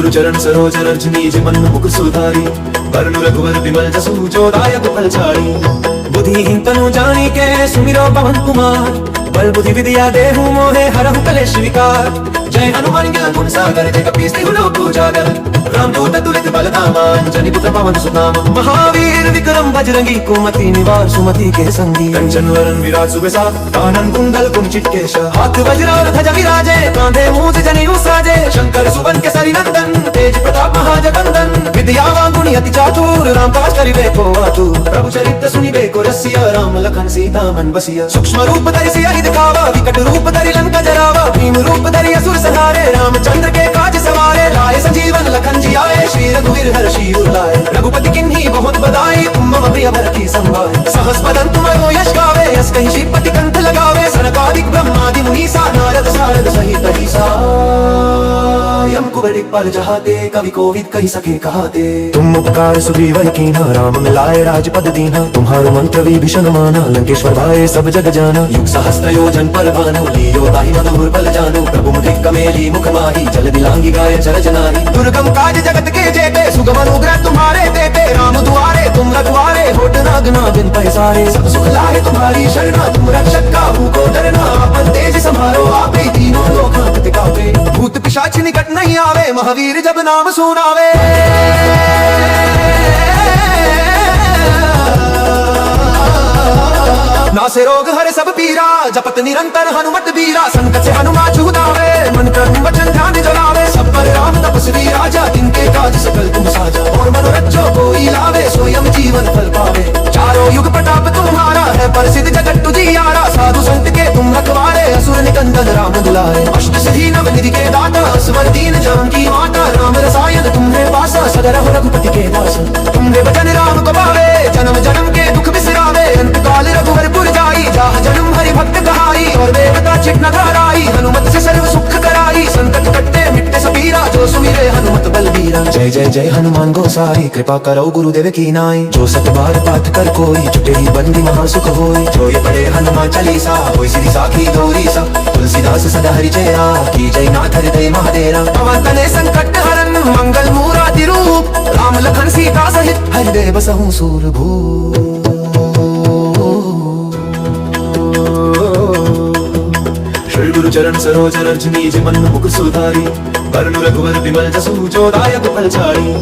गुरु चरण सरोज रज निज मन मुख सुधारी, वरनु रघुवर विमल जसु जो दायक फलचारी। बुद्धिहीन तनु जानी के सुमिरो पवन कुमार, बल बुद्धि विद्या देहु मोहे हरहु कलेश विकार। जय हनुमान ज्ञान गुण सागर जय कपीस तिहु लोक उजागर, रामदूत अतुलित बल धामा अंजनी पुत्र पवन सुत नामा। महावीर विक्रम बजरंगी कुमति निवार सुमति के संगी, कंचन वरन विराज सुबेसा कानन कुंडल कुंचित केश। हाथ वज्र और ध्वजा विराजे कांधे मूंज जनेऊ साजे, शंकर सुवन केसरी नंदन तेज प्रताप महाजगंदन। विद्यावान गुणी अति चातुर राम काज करिबे को आतुर, प्रभु चरित्र सुनिबे को रसिया राम लखन सीता मन बसिया। सूक्ष्म रूप धरि सियाहि दिखावा, विकट रूप धरि लंका जरावा। भीम रूप धरि असुर संहारे, रामचंद्र के काज सवारे। लाए संजीवन लखन जियाए, श्री रघुवीर हर्षि उर लाए। रघुपति किन्ही बहुत बधाई, तुम मम प्रिय भरति संभाय। सहस बदन तुमरो यश गावे, यस कहि श्रीपति कंठ लगावे। सनकादिक ब्रह्मादि मुनीसा, नारद सारद सहित अहिसा। यम कुबेर पल जहाते, कवि कोविद कहि सके कहाते। तुम उपकार सुग्रीव कीन्हा, राम मिलाए राजपद दीन्हा। तुम्हारो मंत्र विभीषण माना, लंकेश्वर भाए सब जग जाना। युग सहस्त्र योजन पर भानु, लीयो ताहि मधुर बल जानु। प्रभु मुद्रिक कमेली मुख माही, जल दिलांगी गाय चरज नारी। दुर्गम काज जगत के जेते, सुगम अनुग्रह तुम्हारे देते। राम दुआरे तुम रखवारे, होत न आज्ञा बिन पैसारे। सब सुख लाए तुम्हारी शरणा, तुम रक्षक काहू को डरना। आपन तेज सम्हारो आपे, तीनों लोक हांकते कांपे। भूत पिशाच निकट नहीं आवे, महावीर जब नाम सुनावे। नासे रोग हरे सब पीरा, जपत निरंतर हनुमत बीरा। संकट से हनुमान छुड़ावे, मन कर्म वचन ध्यान जलावे। सब पर राम तपस्वी राजा, तिनके काज सकल तुम साजा। और मनोरथ जो कोई लावे, स्वयं जीवन फल पावे। चारों युग प्रताप तुम्हारा है, प्रसिद्ध जगत तुझियारा। साधु संत के तुम रखवारे, असुर निकंदन राम दुलारे। अष्ट सिद्धि नव निधि के दाता, स्वर दीन जानकी माता। राम रसायन तुम्हें पासा, सदा रहो रघुपति के दास। तुम्हारे वचन राम को पावे, जन्म जन्म के दुख बिसरावे। अंत काल रघुवर पुर जाई, जहाँ जन्म हरि भक्त कहाई। और देवता चित न घराई, हनुमत से सर्व सुख कराई। संकट कटते मिटते सबीरा, जो सुमिरे हनुमत बलबीरा। जय जय जय हनुमान गोसाई, कृपा करो गुरुदेव की नाई। जो सत बार पाठ कर कोई, छुटे ही बंदी महासुख होई। जो ये पढ़े हनुमान चालीसा, होई सिद्धि साखी गौरी सा। तुलसीदास सदा हरिचेरा, की जय नाथ हृदय महादेरा। पवन तनय संकट हरन, मंगल मूरति रूप। राम लखन सीता सहित, हृदय बसहु सूरभूप। श्री गुरु चरण सरोज रज निज मन मुख सुधारी, वरनु रघुवर विमल जसु जो दायक फलचारी।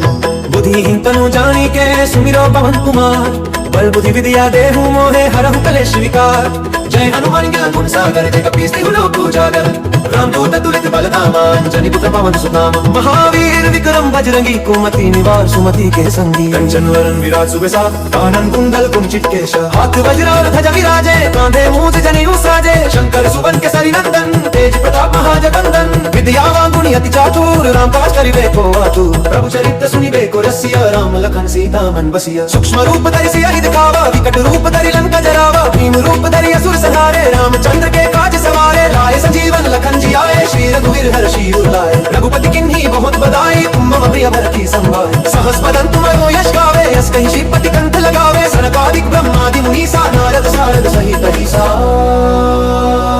बुद्धिहीन तनु जानी के सुमिरो पवन कुमार, बल बुद्धि विद्या देहु मोहे हरहु कलेश विकार। जय हनुमान ज्ञान गुण सागर जय कपीस तिहु लोक उजागर, रामदूत अतुलित बल धामा अंजनी पुत्र पवन सुत नामा। महावीर विक्रम बजरंगी कुमति निवार सुमति के संगी, कंचन वरन विराज सुबेसा कानन कुंडल कुंचित केश। हाथ वज्र और ध्वजा विराजे, कांधे मूंज जनेऊ साजे। शंकर सुवन केसरी नंदन तेज प्रताप महाजगंदन। विद्यावान गुणी अति चातुर, राम काज करिबे को आतुर। प्रभु चरित्र सुनिबे को रसिया, राम लखन सीता मन बसिया। सूक्ष्म रूप धरि सियाहि दिखावा, विकट रूप धरि लंका जरावा। भीम रूप धरि असुर संहारे, रामचंद्र के काज सवारे। लाए संजीवन लखन जियाए, श्री रघुवीर हर्षि उर लाए। रघुपति किन्ही बहुत बधाई, तुम मम प्रिय भरति संभाय। सहस बदन तुमरो यश गावे, यस कहि श्रीपति कंठ लगावे। सनकादिक ब्रह्मादि मुनीसा, नारद सारद सहित अहिसा।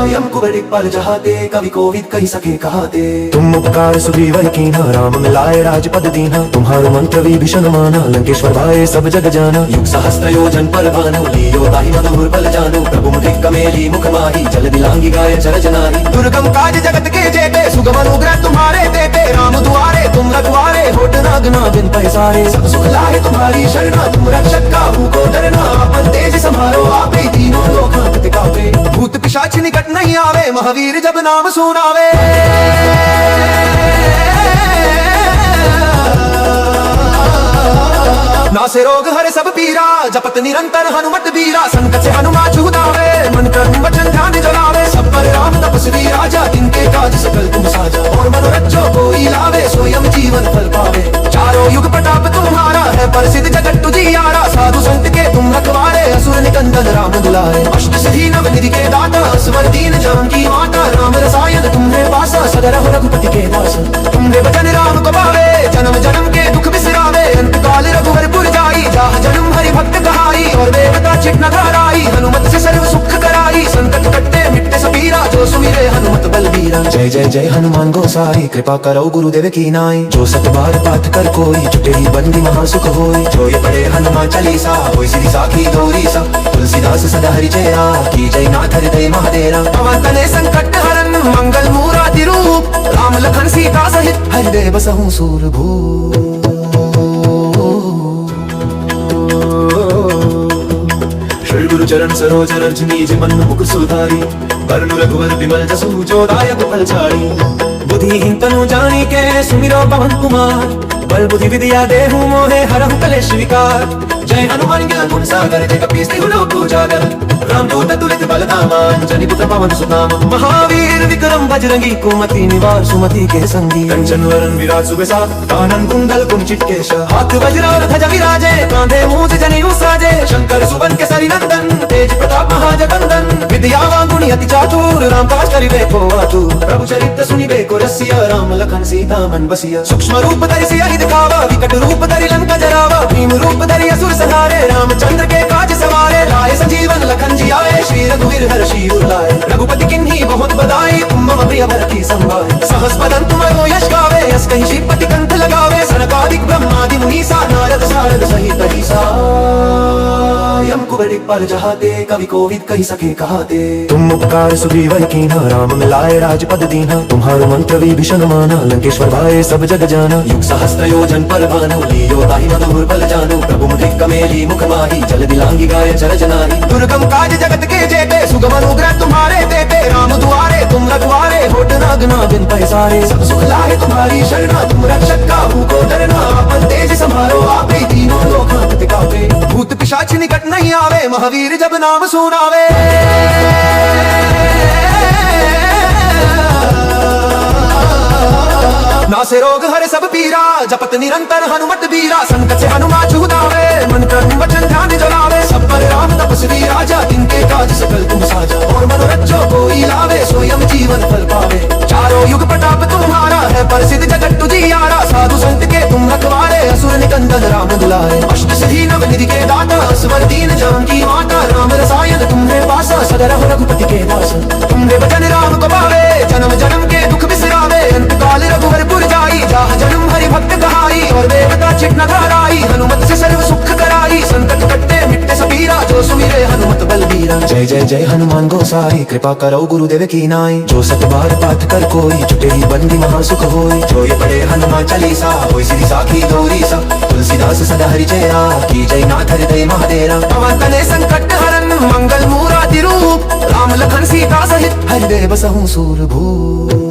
यम कुबेर पल जहाते, कवि कोविद कहि सके कहाते। तुम उपकार सुग्रीव कीन्हा, राम मिलाए राजपद दीन्हा। तुम्हारो मंत्र विभीषण माना, लंकेश्वर भाए सब जग जाना। युग सहस्त्र योजन पर भानु, लीयो ताहि मधुर बल जानु। प्रभु मुद्रिक कमेली मुख माही, जल दिलांगी गाय चरज नारी। दुर्गम काज जगत के जेते, सुगम अनुग्रह तुम्हारे देते। राम दुआरे तुम रखवारे, होत न आज्ञा बिन पैसारे। सब सुख लाए तुम्हारी शरणा, तुम रक्षक काहू को डरना। आपन तेज सम्हारो आपे, तीनों लोक हांकते कांपे। भूत पिशाच निकट नहीं आवे, महावीर जब नाम सुनावे। नासे रोग हरे सब पीरा, जपत निरंतर हनुमत बीरा। संकट से हनुमान छुड़ावे, मन कर्म वचन ध्यान जलावे। सब पर राम तपस्वी राजा, तिनके काज सकल तुम साजा। और मनोरथ जो कोई लावे, स्वयं जीवन फल पावे। चारों युग प्रताप तुम्हारा है, प्रसिद्ध जगत तुझियारा। साधु संत के तुम रखवारे, असुर निकंदन राम दुलारे। अष्ट सिद्धि नव निधि के दाता, स्वर दीन जानकी माता। राम रसायन तुम्हें पासा, सदा रहो रघुपति के दास। तुम्हारे वचन राम को पावे, जन्म जन्म के दुख बिसरावे। अंत काल रघुवर पुर जाई, जहाँ जन्म हरि भक्त कहाई। और देवता चित न घराई, हनुमत से सर्व सुख कराई। संकट कटते मिटते सबीरा, जो सुमिरे हनुमत बलबीरा। जय जय जय हनुमान गोसाई, कृपा करो गुरुदेव की नाई। जो सत बार पाठ कर कोई, छुटे ही बंदी महासुख होई। जो ये पढ़े हनुमान चालीसा, होई सिद्धि साखी गौरी सा। तुलसीदास सदा हरि चेरा, की जय नाथ हृदय महादेरा। पवन तनय संकट हरन, मंगल मूराति रूप। राम लखन सीता सहित, हृदय बसहु सूरभूप। श्री गुरु चरण सरोज रज निज मन मुख सुधारी। वरनु रघुवर विमल जसु, जो दायक फलचारी। बुद्धिहीन तनु जानी के, सुमिरो पवन कुमार। बल बुद्धि विद्या देहु मोहे, हरहु कलेश विकार। जय हनुमान ज्ञान गुण सागर, जय कपीस तिहु लोक उजागर। रामदूत तुलित बल धामा, अंजनी पुत्र पवन सुत। महावीर विक्रम बजरंगी, कुमति निवार सुमति के संगी। कंचन वरन विराज सुबेसा, कानन कुंडल कुंचित केश। हाथ वज्र और ध्वजा विराजे, कांधे मूंज जनेऊ साजे। शंकर सुवन केसरी नंदन, तेज प्रताप महाजगंदन। विद्यावान गुणी अति चातुर, राम काज करिबे को आतुर। प्रभु चरित्र सुनिबे को रसिया, राम लखन सीता मन बसिया। सूक्ष्म रूप धरि सियहि दिखावा, विकट रूप धरि लंका जरावा। भीम रूप धरि असुर संहारे, रामचंद्र के काज सवारे। लाए संजीवन लखन जी आए, श्री रघुवीर हर्षि उर लाए। रघुपति किन्ही बहुत बधाई, तुम मम प्रिय भरति संभाय। सहस बदन तुमरो यश गावे, यस कहि श्रीपति कंठ लगावे। सनकादिक ब्रह्मादि मुनीसा, नारद सारद सहित अहिसा। यम कुबेर पर जहाते, कवि कोविद कहि सके कहाते। तुम उपकार सुग्रीव कीन्हा, राम मिलाए राजपद दीन्हा। तुम्हारो मंत्र विभीषण माना, लंकेश्वर भाए सब जग जाना। युग सहस्त्र योजन पर भानु, लियो ताहि मधुर बल जानु। प्रभु मुद्रिक कमेली मुख माही, जल दिलांगी गाय चर जनाही। दुर्गम काज जगत के जेते, सुगम अनुग्रह तुम्हारे देते। राम दुआरे तुम रखवारे, होत न आगना बिन पैसारे। सब सुख लाहे तुम्हारी शरणा, तुम रक्षक काहू को डरना। आपन तेज संभारो आपे, तीनों लोक हाथ टिकावे। भूत पिशाच निकट नहीं आवे, महावीर जब नाम सुनावे। नासे रोग हरे सब पीरा, जपत निरंतर हनुमत बीरा। संकट से हनुमान छुड़ावे, मन कर्म वचन ध्यान जलावे। सब पर राम तपस्वी राजा, तिनके काज सकल तुम साजा। और मनोरथ जो कोई लावे, स्वयं जीवन फल पावे। चारों युग प्रताप तुम्हारा है, प्रसिद्ध जगत तुझियारा। साधु संत के तुम रखवारे, असुर निकंदन राम दुलारे। अष्ट सिद्धि नव निधि के दाता, स्वर दीन जानकी माता। राम रसायन तुम्हारे पासा, सदा रहो रघुपति के दास। तुम्हारे भजन राम को पावे, जन्म जन्म के दुख बिसरावे। अंत काल रघुवर पुर जाई, जहाँ जन्म हरि भक्त कहाई। और देवता चित न धाराई, हनुमत से सर्व सुख कराई। संकट कटते मिटते सबीरा, जो सुमिरे हनुमत बलबीरा। जय जय जय हनुमान गोसाई, कृपा करो गुरुदेव की नाई। जो सत बार पाठ कर कोई, छुटे ही बंदी महासुख होई। जो ये पढ़े हनुमान चालीसा, होई सिद्धि साखी गौरी सा। तुलसीदास सदा हरि चेरा, की जय नाथ हृदय महादेरा। पवन तनय संकट हरन, मंगल मूराति रूप। राम लखन सीता सहित, हृदय बसहु सूरभूप।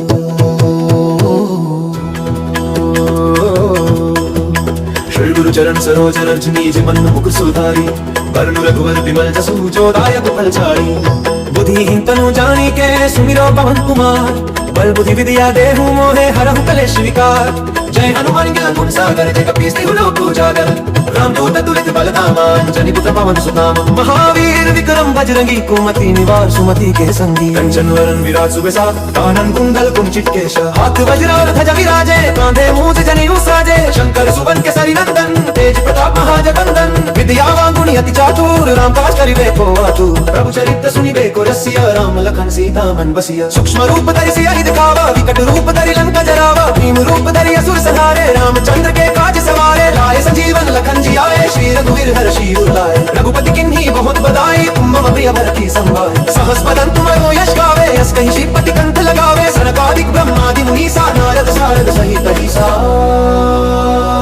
श्री गुरु चरण सरोज रज निज मन मुख सुधारी। वरनु रघुवर विमल जसु, जो दायक फलचारी। बुद्धिहीन तनु जानी के, सुमिरो पवन कुमार। बल बुद्धि विद्या देहु मोहे, हरहु कलेश विकार। जय हनुमान ज्ञान गुण सागर, जय कपीस तिहु लोक उजागर। रामदूत तुलित बल धामा, अंजनी पुत्र पवन सुत। महावीर विक्रम बजरंगी, कुमति निवार सुमति के संगी। कंचन वरन विराज सुबेसा, कानन कुंडल कुंचित केश। हाथ वज्र और ध्वजा विराजे, कांधे मूंज जनेऊ साजे। शंकर सुवन केसरी नंदन, तेज प्रताप महाजगंदन। विद्यावान गुणी अति चातुर, राम काज करिबे को आतुर। प्रभु चरित्र सुनिबे को रसिया, राम लखन सीता मन बसिया। सूक्ष्म रूप धरि सियहि दिखावा, विकट रूप धरि लंका जरावा। भीम रूप धरि असुर संहारे, रामचंद्र के काज सवारे। लाए संजीवन लखन जी आए, श्री रघुवीर हर्षि उर लाए। रघुपति किन्ही बहुत बधाई, तुम मम प्रिय भरति संभाय। सहस बदन तुमरो यश गावे, यस कहि श्रीपति कंठ लगावे। सनकादिक ब्रह्मादि मुनीसा, नारद सारद सहित अहिसा।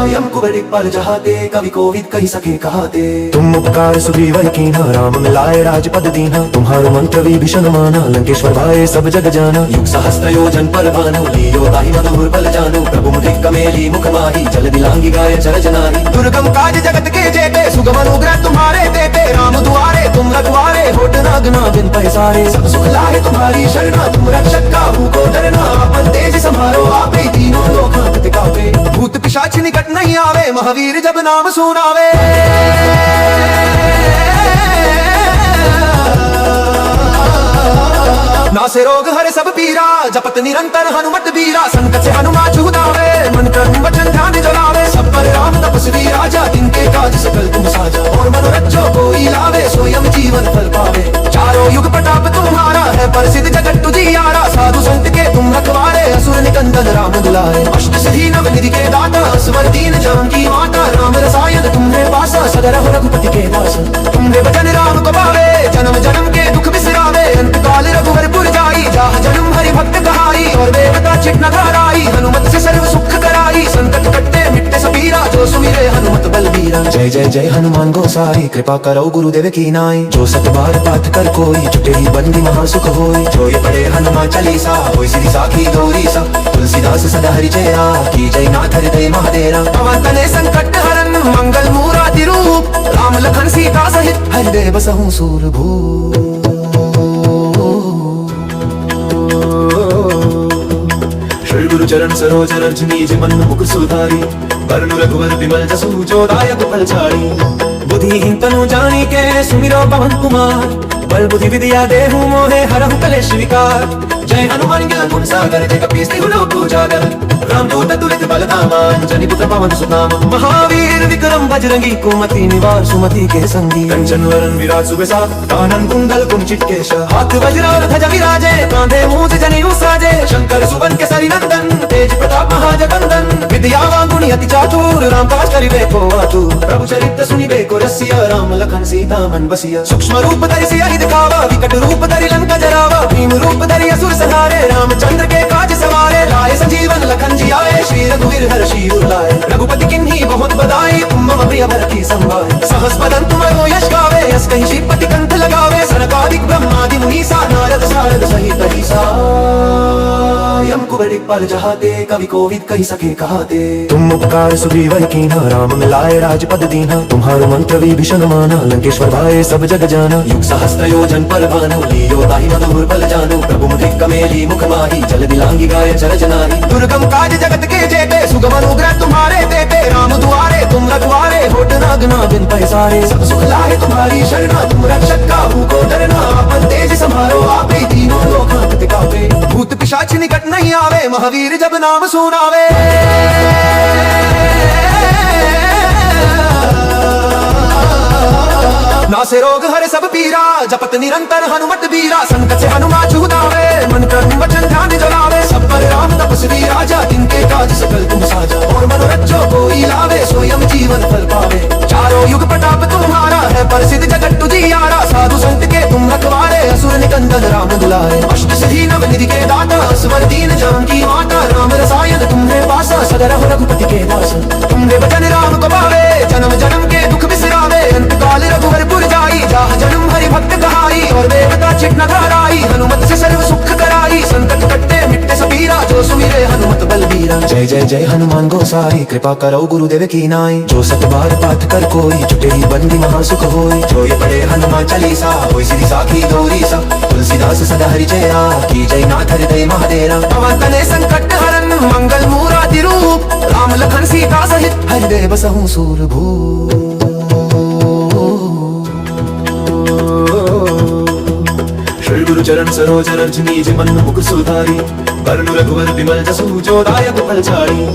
यम कुबेर पर जहाते, कवि कोविद कहि सके कहाते। तुम उपकार सुग्रीव कीन्हा, राम मिलाए राजपद दीन्हा। तुम्हारो मंत्र विभीषण माना, लंकेश्वर भाए सब जग जाना। युग सहस्त्र योजन पर भानु, लियो ताहि मधुर बल जानु। प्रभु मुद्रिक कमेली मुख माही, जल दिलांगी गाय चर जनाही। दुर्गम काज जगत के जेते, सुगम अनुग्रह तुम्हारे देते। राम दुआरे तुम रखवारे, होत न आगना बिन पैसारे। सब सुख लाहे तुम्हारी शरणा, तुम रक्षक काहू को डरना। आपन तेज संभारो आपे, तीनों लोक हाथ टिकावे। भूत पिशाच निकट नहीं आवे, महावीर जब नाम सुनावे। नासे रोग हरे सब पीरा, जपत निरंतर हनुमत बीरा। संकट से हनुमान छुड़ावे, मन कर्म वचन ध्यान जलावे। सब पर राम तपस्वी राजा, तिनके काज सकल तुम साजा। और मनोरथ जो कोई लावे, स्वयं जीवन फल पावे। चारों युग प्रताप तुम्हारा है, प्रसिद्ध जगत तुझियारा। साधु संत के तुम रखवारे, चित न घबराई, हनुमत से सर्व सुख कराई, संकट कटते मिटते सबीरा, जो सुमिरे हनुमत बलबीरा। जय जय जय हनुमान गोसाई, कृपा करो गुरुदेव की नाई, जो सत बार पाठ कर कोई, छुटे ही बंदी महासुख होई। जो ये पढ़े हनुमान चालीसा, होई सिद्धि साखी गौरी सा, तुलसीदास सदा हरिचेरा, की जय नाथ हृदय महादेरा। पवन तनय संकट हरन, मंगल मूराति रूप, राम लखन सीता सहित हृदय बसहु सूरभूप। श्री गुरु चरण सरोज रज निज मन मुकुर सुधारी, वरनु रघुवर विमल जसु जो दायक फलचारी। बुद्धिहीन तनु जानिके सुमिरो पवन कुमार, बल बुद्धि विद्या देहु मोहे हरहु कलेश विकार। जय हनुमान ज्ञान गुण सागर, जय कपीस तिहु लोक उजागर, रामदूत अतुलित बल धामा, अंजनी पुत्र पवन सुत नामा। महावीर विक्रम बजरंगी, कुमति निवार सुमति के संगी। कंचन वरन विराज सुबेसा, कानन कुंडल कुंचित केश, हाथ वज्र और ध्वजा विराजे, कांधे मूंज जनेऊ साजे। शंकर सुवन केसरी नंदन, तेज प्रताप महाजगंदन, विद्यावान गुणी अति चातुर, राम काज करिबे को आतुर। प्रभु चरित्र सुनिबे को रसिया, राम लखन सीता मन बसिया। सूक्ष्म रूप धरि सियाहि दिखावा, विकट रूप धरि लंका जरावा। भीम रूप धरि असुर संहारे, रामचंद्र के काज सवारे। लाए संजीवन लखन जियाए, श्री रघुवीर हर्षि उर लाए। रघुपति किन्ही बहुत बधाई, तुम मम प्रिय भरति संभाय। सहस बदन तुमरो यश गावे, यस कहि श्रीपति कंठ लगावे। सनकादिक ब्रह्मादि मुनीसा, नारद सारद सहित अहिसा। यम कुबेर पल जहाते, कवि कोविद कहि सके कहाते। तुम उपकार सुग्रीव कीन्हा, राम मिलाए राजपद दीन्हा। तुम्हारो मंत्र विभीषण माना, लंकेश्वर भाए सब जग जाना। युग सहस्त्र योजन पर भानु, लियो ताहि मधुर बल जानु। प्रभु मुद्रिक कमेली मुख माही, जल दिलांगी गाय चरज नाहि। दुर्गम काज जगत के जेते, सुगम अनुग्रह तुम्हारे देते। राम दुआरे तुम रखवारे, होत न गुना बिन पैसारे। सब सुख लाए तुम्हारी शरणा, तुम रक्षक काहू को डरना। आपन तेज सम्हारो आपे, तीनों लोक हांकते कांपे। भूत पिशाच निकट नहीं आवे, महावीर जब नाम सुनावे। नासे रोग हरे सब पीरा, जपत निरंतर हनुमत बीरा। संकट से हनुमान छुड़ावे, मन कर्म वचन ध्यान जलावे। सब पर राम तपस्वी राजा, तिनके काज सकल तुम साजा। और मनोरथ जो कोई लावे, स्वयं जीवन फल पावे। चारों युग प्रताप तुम्हारा है, प्रसिद्ध जगत तुझियारा। साधु संत के तुम रखवारे, असुर निकंदन राम दुलारे। अष्ट सिद्धि नव निधि के दाता, स्वर दीन जानकी माता। राम रसायन तुम्हें पासा, सदा रहो रघुपति के दास। तुम्हें वचन राम को पावे, जन्म जन्म के दुख बिसरावे। अंत काल रघुवर पुर जाई, जहाँ जन्म हरि भक्त कहाई। और देवता चित न घबराई, हनुमत से सर्व सुख कराई। संकट कटते मिटते सबीरा, जो सुमिरे हनुमत बलबीरा। जय जय जय हनुमान गोसाई, कृपा करो गुरुदेव की नाई। जो सत बार पाठ कर कोई, छुटे ही बंदी महासुख होई। जो ये पढ़े हनुमान चालीसा, होई सिद्धि साखी गौरी सा। तुलसीदास सदा हरिचेरा, की जय नाथ हृदय महादेरा। पवन तनय संकट हरन, मंगल मूराति रूप, राम लखन सीता सहित हृदय बसहु सूरभूप। श्री गुरु चरण सरोज रज निज मन मुकुर सुधारी, वरनु रघुवर विमल जसु जो दायक फलचारी।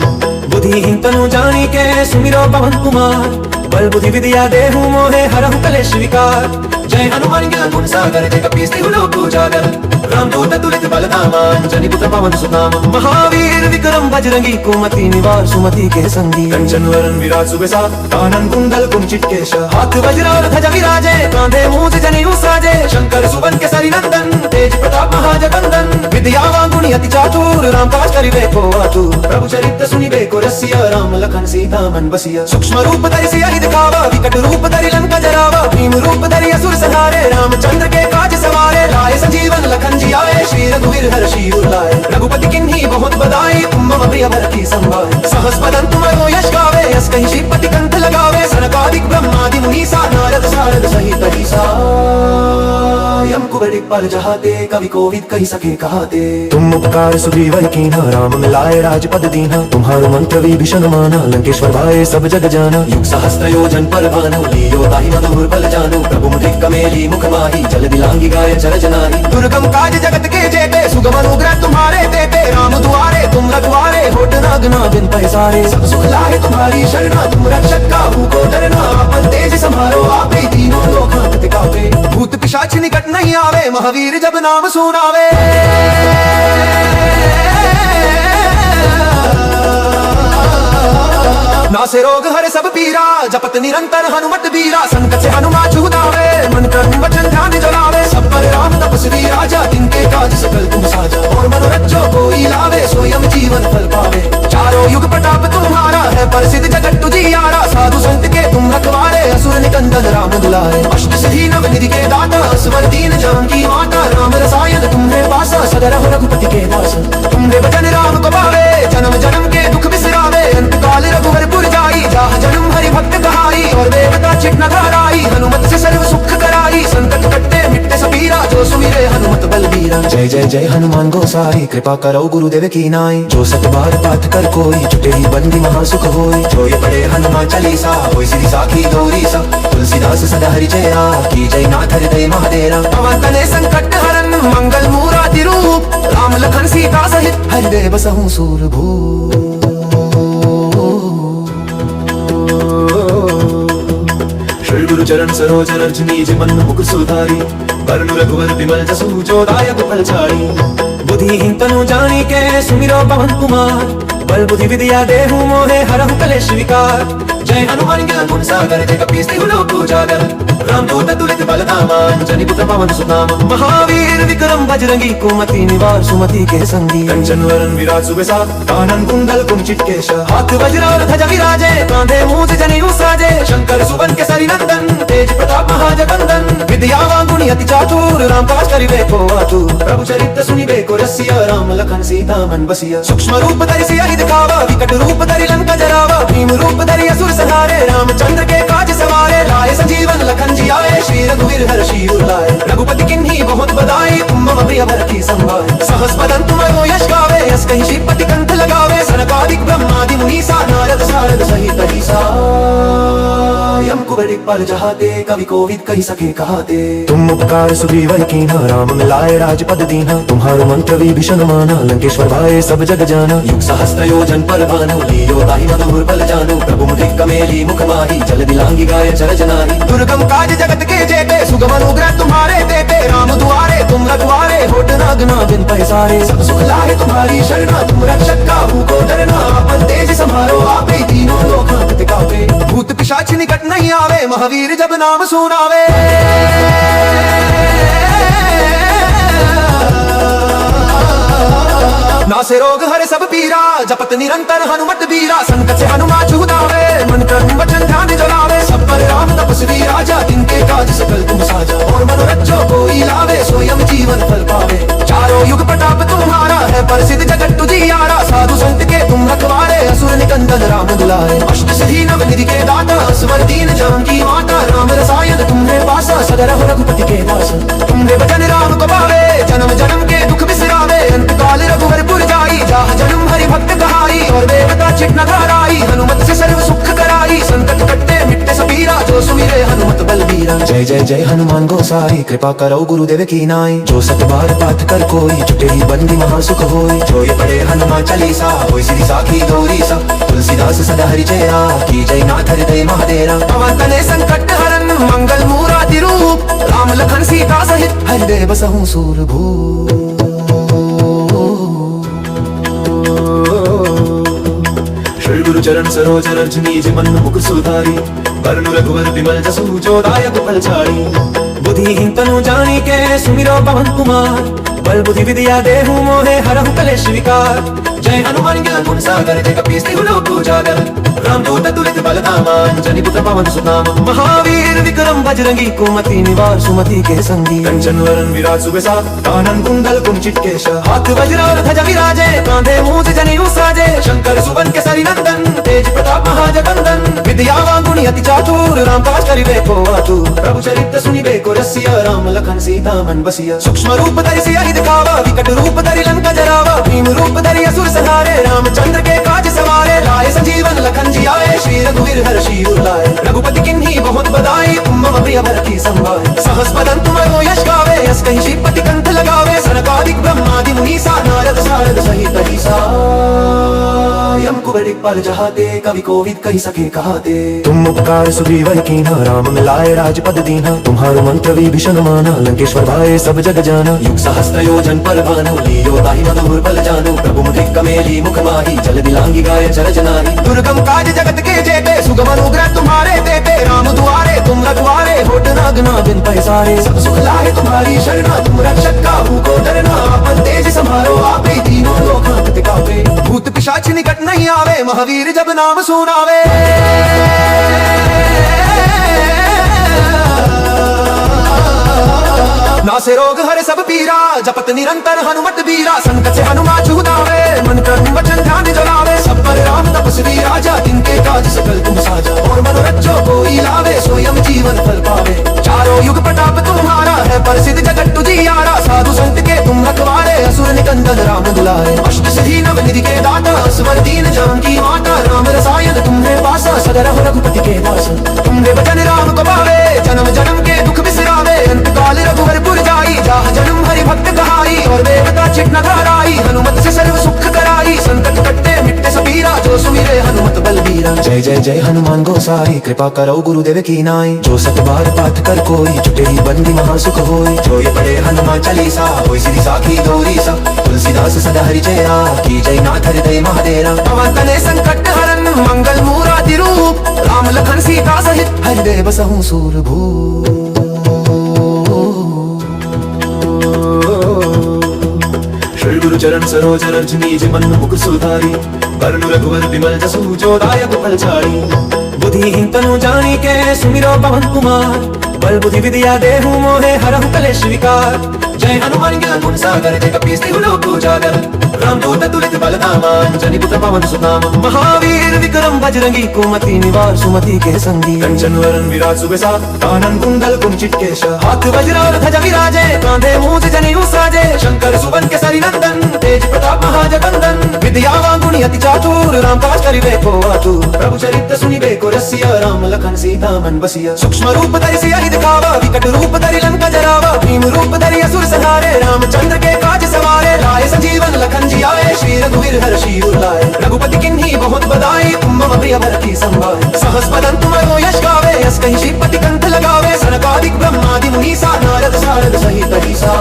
बुद्धिहीन तनु जानिके सुमिरो पवन कुमार, बल बुद्धि विद्या देहु मोहे हरहु कलेश विकार। जय हनुमान ज्ञान गुण सागर, जय कपीस तिहु लोक उजागर। रामदूत अतुलित बल धामा, अंजनी पुत्र पवन सुत नामा। महावीर विक्रम बजरंगी, कुमति निवार सुमति के संगी। कंचन वरन विराज सुबेसा, कानन कुंडल कुंचित केश। हाथ वज्र और ध्वजा विराजे, कांधे मूंज जनेऊ साजे। शंकर सुवन केसरी नंदन, तेज प्रताप महाजगंदन। विद्यावान गुणी अति चातुर, राम काज करिबे को आतुर। प्रभु चरित्र सुनिबे को रसिया, राम लखन सीता मन बसिया। सूक्ष्म रूप धरि सियाहि दिखावा, विकट रूप धरि लंका जरावा। भीम रूप धरि असुर संहारे, रामचंद्र के काज सवारे। लाए संजीवन लखन जियाए, श्री रघुवीर हर्षि उर लाए। रघुपति किन्ही बहुत बधाई, तुम मम प्रिय भरति संभाय। सहस बदन तुमरो यश गावे, यस कहि श्रीपति कंठ लगावे। सनकादिक ब्रह्मादि मुनीसा, नारद सारद सहित अहिसा। यम कुबेर पल जहाते, कवि कोविद कहि सके कहाते। तुम उपकार सुग्रीव कीन्हा, राम मिलाए राजपद दीन्हा। तुम्हारो मंत्र विभीषण माना, लंकेश्वर भाए सब जग जाना। युग सहस्त्र योजन पर भानु, लियो ताहि मधुर बल जानु। प्रभु मुद्रिक कमेली मुख माही, जल दिलांगी गाय चरज नाहि। दुर्गम काज जगत के जेते, सुगम अनुग्रह तुम्हारे देते। राम दुआरे तुम रखवारे, होत न गुना बिन पैसारे। सब सुख लाए तुम्हारी शरणा, तुम रक्षक काहू को डरना। आपन तेज सम्हारो आपे, तीनों लोक हांकते कांपे। भूत पिशाच निकट नहीं आवे, महावीर जब नाम सुनावे। नासे रोग हरे सब पीरा, जपत निरंतर हनुमत बीरा। संकट से हनुमान छुड़ावे, मन कर्म वचन ध्यान जलावे। सब पर राम तपस्वी राजा, तिनके काज सकल तुम साजा। और मनोरथ जो कोई लावे, स्वयं आई, हनुमत से सर्व सुख कराई, संकट कट्टे मिटते सबीरा, जो सुमिरे हनुमत बलबीरा। जय जय जय हनुमान गोसाई, कृपा करो गुरुदेव की नाई, जो सत बार पाठ कर कोई, छुटे ही बंदी महासुख होई। जो ये पढ़े हनुमान चालीसा, होई सिद्धि साखी गौरी सा, तुलसीदास सदा हरिचेरा, की जय नाथ हृदय महादेरा। पवन तनय संकट हरन, मंगल मूराति रूप, राम लखन सीता सहित हृदय बसहु सूरभूप। श्री गुरु चरण सरोज रज निज मन मुकुर सुधारी, वरनु रघुवर विमल जसु जो दायक फलचारी। बुद्धिहीन तनु जानी के सुमिरो पवन कुमार, बल बुद्धि विद्या देहु मोहे हरहु कलेश विकार। जय हनुमान ज्ञान गुण सागर, जय कपीस तिहु लोक उजागर, रामदूत तुलित बल धामा, अंजनी पुत्र पवन सुत नामा। महावीर विक्रम बजरंगी, कुमति निवार सुमति के संगी। कंचन वरन विराज सुबेसा, कानन कुंडल कुंचित केश, हाथ वज्र और ध्वजा विराजे, कांधे मूंज जनेऊ साजे। शंकर सुवन केसरी नंदन, तेज प्रताप महाजगवंदन, विद्यावान गुणी अति चातुर, राम काज करिबे को आतुर। प्रभु चरित्र सुनिबे को रसिया, राम लखन सीता मन बसिया। सूक्ष्म रूप धरि सियहि दिखावा, विकट रूप धरि लंका जरावा। भीम रूप धरि असुर संहारे, रामचंद्र के काज सवारे। लाए संजीवन लखन जी आए, श्री रघुवीर हर्षि उर लाए। रघुपति किन्ही बहुत बधाई, तुम मम प्रिय भरति संभाय। सहस बदन तुमरो यश गावे, यस कहि श्रीपति कंठ लगावे। सनकादिक ब्रह्मादि मुनीसा, नारद सारद सहित अहिसा। यम कुबेर दिक्पाल जहाते, कवि कोविद कहि सके कहाते। तुम उपकार सुग्रीव कीन्हा, राम मिलाए राजपद दीन्हा। तुम्हारो मंत्र विभीषण माना, लंकेश्वर भाए सब जग जाना। युग सहस्त्र योजन पर भानु, लियो ताहि मधुर बल जानु। प्रभु मुद्रिक कमेली मुख माही, जल दिलांगी गाय चरज नारी। दुर्गम काज जगत के जेते, सुगम अनुग्रह तुम्हारे देते। राम दुआरे तुम रखवारे, होत न आगना बिन पैसारे। सब सुख लाहे तुम्हारी शरणा, तुम रक्षक काहू को डरना। आपन तेज सम्हारो आपे, तीनों लोक हाथ कांपे। भूत पिशाच निकट नहीं आवे, महावीर जब नाम सुनावे। नासे रोग हरे सब पीरा, जपत निरंतर हनुमत बीरा। संकट से हनुमान छुड़ावे, मन क्रम वचन ध्यान जलावे। सब पर राम तपस्वी राजा, तिनके काज सकल तुम साजा। और मनोरथ जो कोई लावे, स्वयं जीवन फल पावे। चारों युग प्रताप तुम्हारा है, प्रसिद्ध जगत तुझियारा। साधु संत के तुम रखवारे, असुर निकंदन राम दुलारे। अष्ट सिद्धि नव निधि के दाता, स्वर दीन जानकी माता। राम रसायन तुम्हें पासा, सदा रहो रघुपति के दास। तुम्हारे भजन राम को पावे, जन्म जन्म के दुख बिसरावे। अंत काल रघुवर पुर जाई, जहाँ जन्म हरि भक्त कहाई। और देवता चित न धाराई, हनुमत से सर्व सुख कराई। संकट कट्टे मिटते सबीरा, जो सुमिरे हनुमत बलबीरा। जय जय जय हनुमान गोसाई, कृपा करो गुरुदेव की नाई। जो सत बार पाठ कर कोई, छुटे ही बंदी महासुख होई। जो ये पढ़े हनुमान चालीसा, होई सिद्धि साखी गौरी सा। तुलसीदास सदा हरिचेरा, की जय नाथ हृदय महादेरा। पवन तनय संकट हरन, मंगल मूराति रूप, राम लखन सीता सहित हृदय बसहु सूरभूप। श्री गुरु चरण सरोज रज निज मन मुकुर सुधारी, वरनु रघुवर विमल जसु जो दायक फलचारी। बुद्धिहीन तनु जानी के सुमिरो पवन कुमार, बल बुद्धि विद्या देहु मोहे हरहु कलेश विकार। जय हनुमान ज्ञान गुण सागर, जय कपीस तिहु लोक उजागर। रामदूत तुलित बल धामा, अंजनी पुत्र पवन सुत नामा। महावीर विक्रम बजरंगी, कुमति निवार सुमति के संगी। कंचन वरन विराज सुबेसा, कानन कुंडल कुंचित केश। हाथ वज्र और ध्वजा विराजे, कांधे मूंज जनेऊ साजे। शंकर सुवन केसरी नंदन, तेज प्रताप महाजगवंदन। विद्यावान गुणी अति चातुर, राम काज करिबे को आतुर। प्रभु चरित्र सुनिबे को रसिया, राम लखन सीता मन बसिया। सूक्ष्म रूप धरि सियहि दिखावा, विकट रूप धरि लंका जरावा। भीम रूप धरि असुर संहारे, रामचंद्र के काज सवारे। लाए संजीवन लखन जी आए, श्री रघुवीर हर्षि उर लाए। रघुपति किन्ही बहुत बधाई, तुम मम प्रिय भरति संभाय। सहस बदन तुमरो यश गावे, यस कहि श्रीपति कंठ लगावे। सनकादिक ब्रह्मादि मुनीसा, नारद सारद सहित अहिसा। यम कुबेर दिक्पाल जहाते, कवि कोविद कहि सके कहाते। तुम उपकार सुग्रीव कीन्हा, राम मिलाए राजपद दीन्हा। तुम्हारो मंत्र विभीषण माना, लंकेश्वर भाए सब जग जाना। युग सहस्त्र योजन पर भानु, लियो ताहि मधुर बल जानु। प्रभु मुद्रिक कमेली मुख माही, जल दिलांगी गाय चरज नारी। दुर्गम काज जगत के जेते, सुगम अनुग्रह तुम्हारे देते। राम दुआरे तुम रखवारे, होत न आगना बिन पैसारे। सब सुख लाहे तुम्हारी शरणा, तुम रक्षक काहू को डरना। आपन तेज सम्हारो आपे, तीनों लोक हाथ कांपे। भूत पिशाच निकट नहीं आवे, महावीर जब नाम सुनावे। नासे रोग हरे सब पीरा, जपत निरंतर हनुमत बीरा। संकट से हनुमान छुड़ावे, मन क्रम वचन ध्यान जलावे। सब पर राम तपस्वी राजा, तिनके काज सकल तुम साजा। और मनोरथ जो कोई लावे, स्वयं जीवन फल सदा रहो रघुपति के दास। तुम्हारे वचन राम को पावे, जन्म जन्म के दुख बिसरावे। अंत काल रघुवरपुर जाई, जहाँ जन्म हरि भक्त कहाई। और देवता चित न घराई, हनुमत से सर्व सुख कराई। संकट कटते मिटते सब पीरा, जो सुमिरे हनुमत बलबीरा। जय जय जय हनुमान गोसाई, कृपा करो गुरुदेव की नाई। जो सत बार पाठ कर कोई, छुटे ही बंदी महासुख होई। जो ये पढ़े हनुमान चालीसा, होई सिद्धि साखी गौरी सा। तुलसीदास सदा हरिचेरा, की जय नाथ हृदय महादेरा। पवन तनय संकट हरन, मंगल मूराति रूप। राम लखन सीता सहित, हृदय बसहु सूरभूप। श्री गुरु चरण सरोज रज निज मन मुकुर सुधारी। वरनु रघुवर बिमल जसु, जो दायक फलचारी। बुद्धिहीन तनु जानी के, सुमिरो पवन कुमार। बल बुद्धि विद्या देहु मोहे, हरहु कलेश विकार। जय हनुमान ज्ञान गुण सागर, जय कपीस तिहु लोक उजागर। रामदूत तुलित बल धामा, अंजनी पुत्र पवन सुत नामा। महावीर विक्रम बजरंगी, कुमति निवार सुमति के संगी। कंचन वरन विराज सुबेसा, कानन कुंडल कुंचित केशा। हाथ वज्र और ध्वजा विराजे, कांधे मूंज जनेऊ साजे। शंकर सुवन केसरी नंदन, तेज प्रताप महाजगंदन। विद्यावान गुणी अति चातुर, राम काज करिबे को आतुर। प्रभु चरित्र सुनिबे को रसिया, राम लखन सीता मन बसिया। सूक्ष्म रूप धरि सियहि दिखावा, विकट रूप धरि लंका जरावा। भीम रूप धरि असुर संहारे, रामचंद्र के काज सवारे। लाए संजीवन लखन जियाए, श्री रघुवीर हर्षि उर लाए। रघुपति किन्ही बहुत बधाई, तुम मम प्रिय भरति संभाय। सहस बदन तुमरो यश गावे, यस कहि श्रीपति कंठ लगावे। सनकादिक ब्रह्मादि मुनीसा, नारद सारद सहित अहिसा।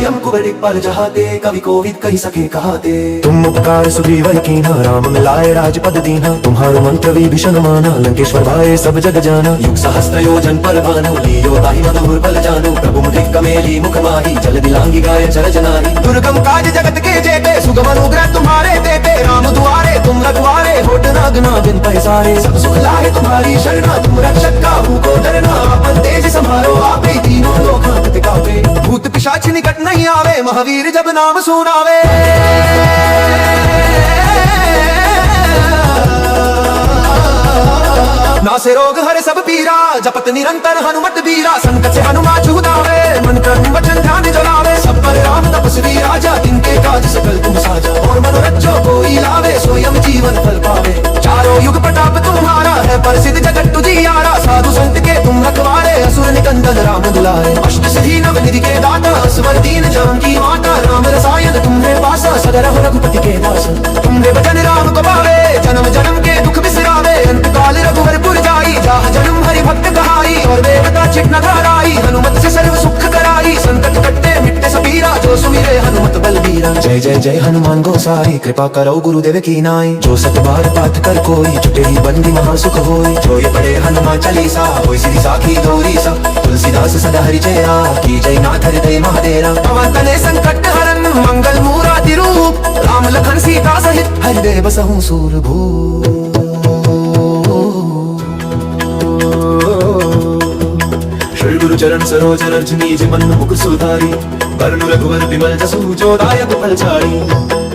यम कुबेर दिक्पाल जहाते, कवि कोविद कहि सके कहाते। तुम उपकार सुग्रीव कीन्हा, राम मिलाए राजपद दीन्हा। तुम्हारो मंत्र विभीषण माना, लंकेश्वर भाए सब जग जाना। युग सहस्त्र योजन पर भानु, लियो ताहि मधुर बल जानु। प्रभु मुद्रिक कमेली मुख माही, जल दिलांगी गाय चर जनाही। दुर्गम काज जगत के जेते, सुगम अनुग्रह तुम्हारे देते। राम दुआरे तुम रखवारे, होत न आगना बिन पैसारे। सब सुख लाहे तुम्हारी शरणा, तुम रक्षक काहू को डरना। आपन तेज समारो आपे, तीनों लोक हाथ कापे। भूत पिशाच निकट नहीं आवे, महावीर जब नाम सुनावे। नासे रोग हरे सब पीरा, जपत निरंतर हनुमत बीरा। संकट से हनुमान छुड़ावे, मन कर्म वचन ध्यान जलावे। सब पर राम तपस्वी राजा, तिनके काज सकल तुम साजा। और मनोरथ जो कोई लावे, सोयम जीवन फल पावे। चारों युग प्रताप तुम्हारा है, प्रसिद्ध जगत तुझियारा। साधु संत के तुम रखवारे, असुर निकंदन राम दुलारे। अष्ट सिद्धि नव निधि के दाता, स्वर दीन जानकी माता। राम रसायन तुम्हारे पासा, सदा रहो रघुपति के दास। तुम्हारे वचन राम को पावे, जन्म जन्म के दुख बिसरावे। अंत काल रघुवरपुर जाई, जहाँ जन्म हरि भक्त कहाई। और देवता चित न घराई, हनुमत से सर्व सुख कराई। संकट कटते मिटते सब पीरा, जो सुमिरे हनुमत बलबीरा। जय जय जय हनुमान गोसाई, कृपा करो गुरुदेव की नाई। जो सत बार पाठ कर कोई, छुटे ही बंदी महासुख होई। जो ये पढ़े हनुमान चालीसा, होई सिद्धि साखी गौरी सा। तुलसीदास सदा हरिचेरा, की जय नाथ हृदय महादेरा। पवन तनय संकट हरन, मंगल मूराति रूप। राम लखन सीता सहित, हृदय बसहु सूरभूप। श्री गुरु चरण सरोज रज निज मन मुकुर सुधारी। वरनु रघुवर बिमल जसु, जो दायक फलचारी।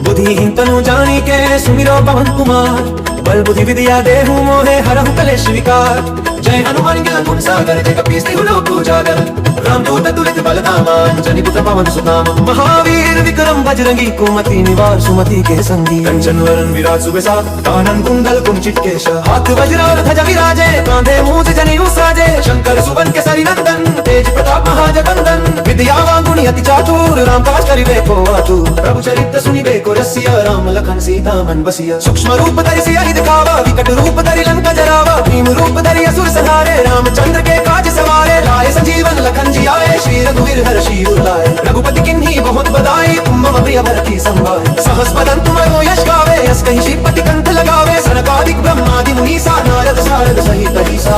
बुद्धिहीन तनु जानी के, सुमिरो पवन कुमार। बल बुद्धि विद्या देहु मोहे, हरहु कलेश विकार। जय हनुमान ज्ञान गुण सागर, जय कपीस तिहु लोक उजागर। रामदूत तुलित बल धामा, अंजनी पुत्र पवन सुत नामा। महावीर विक्रम बजरंगी, कुमति निवार सुमति के संगी। कंचन वरन विराज सुबेसा, कानन कुंडल कुंचित केशा। हाथ वज्र और ध्वजा विराजे, कांधे मूंज जनेऊ साजे। शंकर सुवन केसरी नंदन, तेज प्रताप महाजगंदन। विद्यावान गुणी अति चातुर, राम काज करिबे को आतुर। प्रभु चरित्र सुनिबे को रसिया, राम लखन सीता मन बसिया। सूक्ष्म रूप धरि सियहि दिखावा, विकट रूप धरि लंका जरावा। भीम रूप धरि असुर संहारे, रामचंद्र के काज सवारे। लाए संजीवन लखन जियाए, श्री रघुवीर हर्षि उर लाए। रघुपति किन्ही बहुत बधाई, तुम मम प्रिय भरति संभाय। सहस बदन तुमरो यश गावे, यस कहि श्रीपति कंठ लगावे। सनकादिक ब्रह्मादि मुनीसा, नारद सारद सहित अहिसा।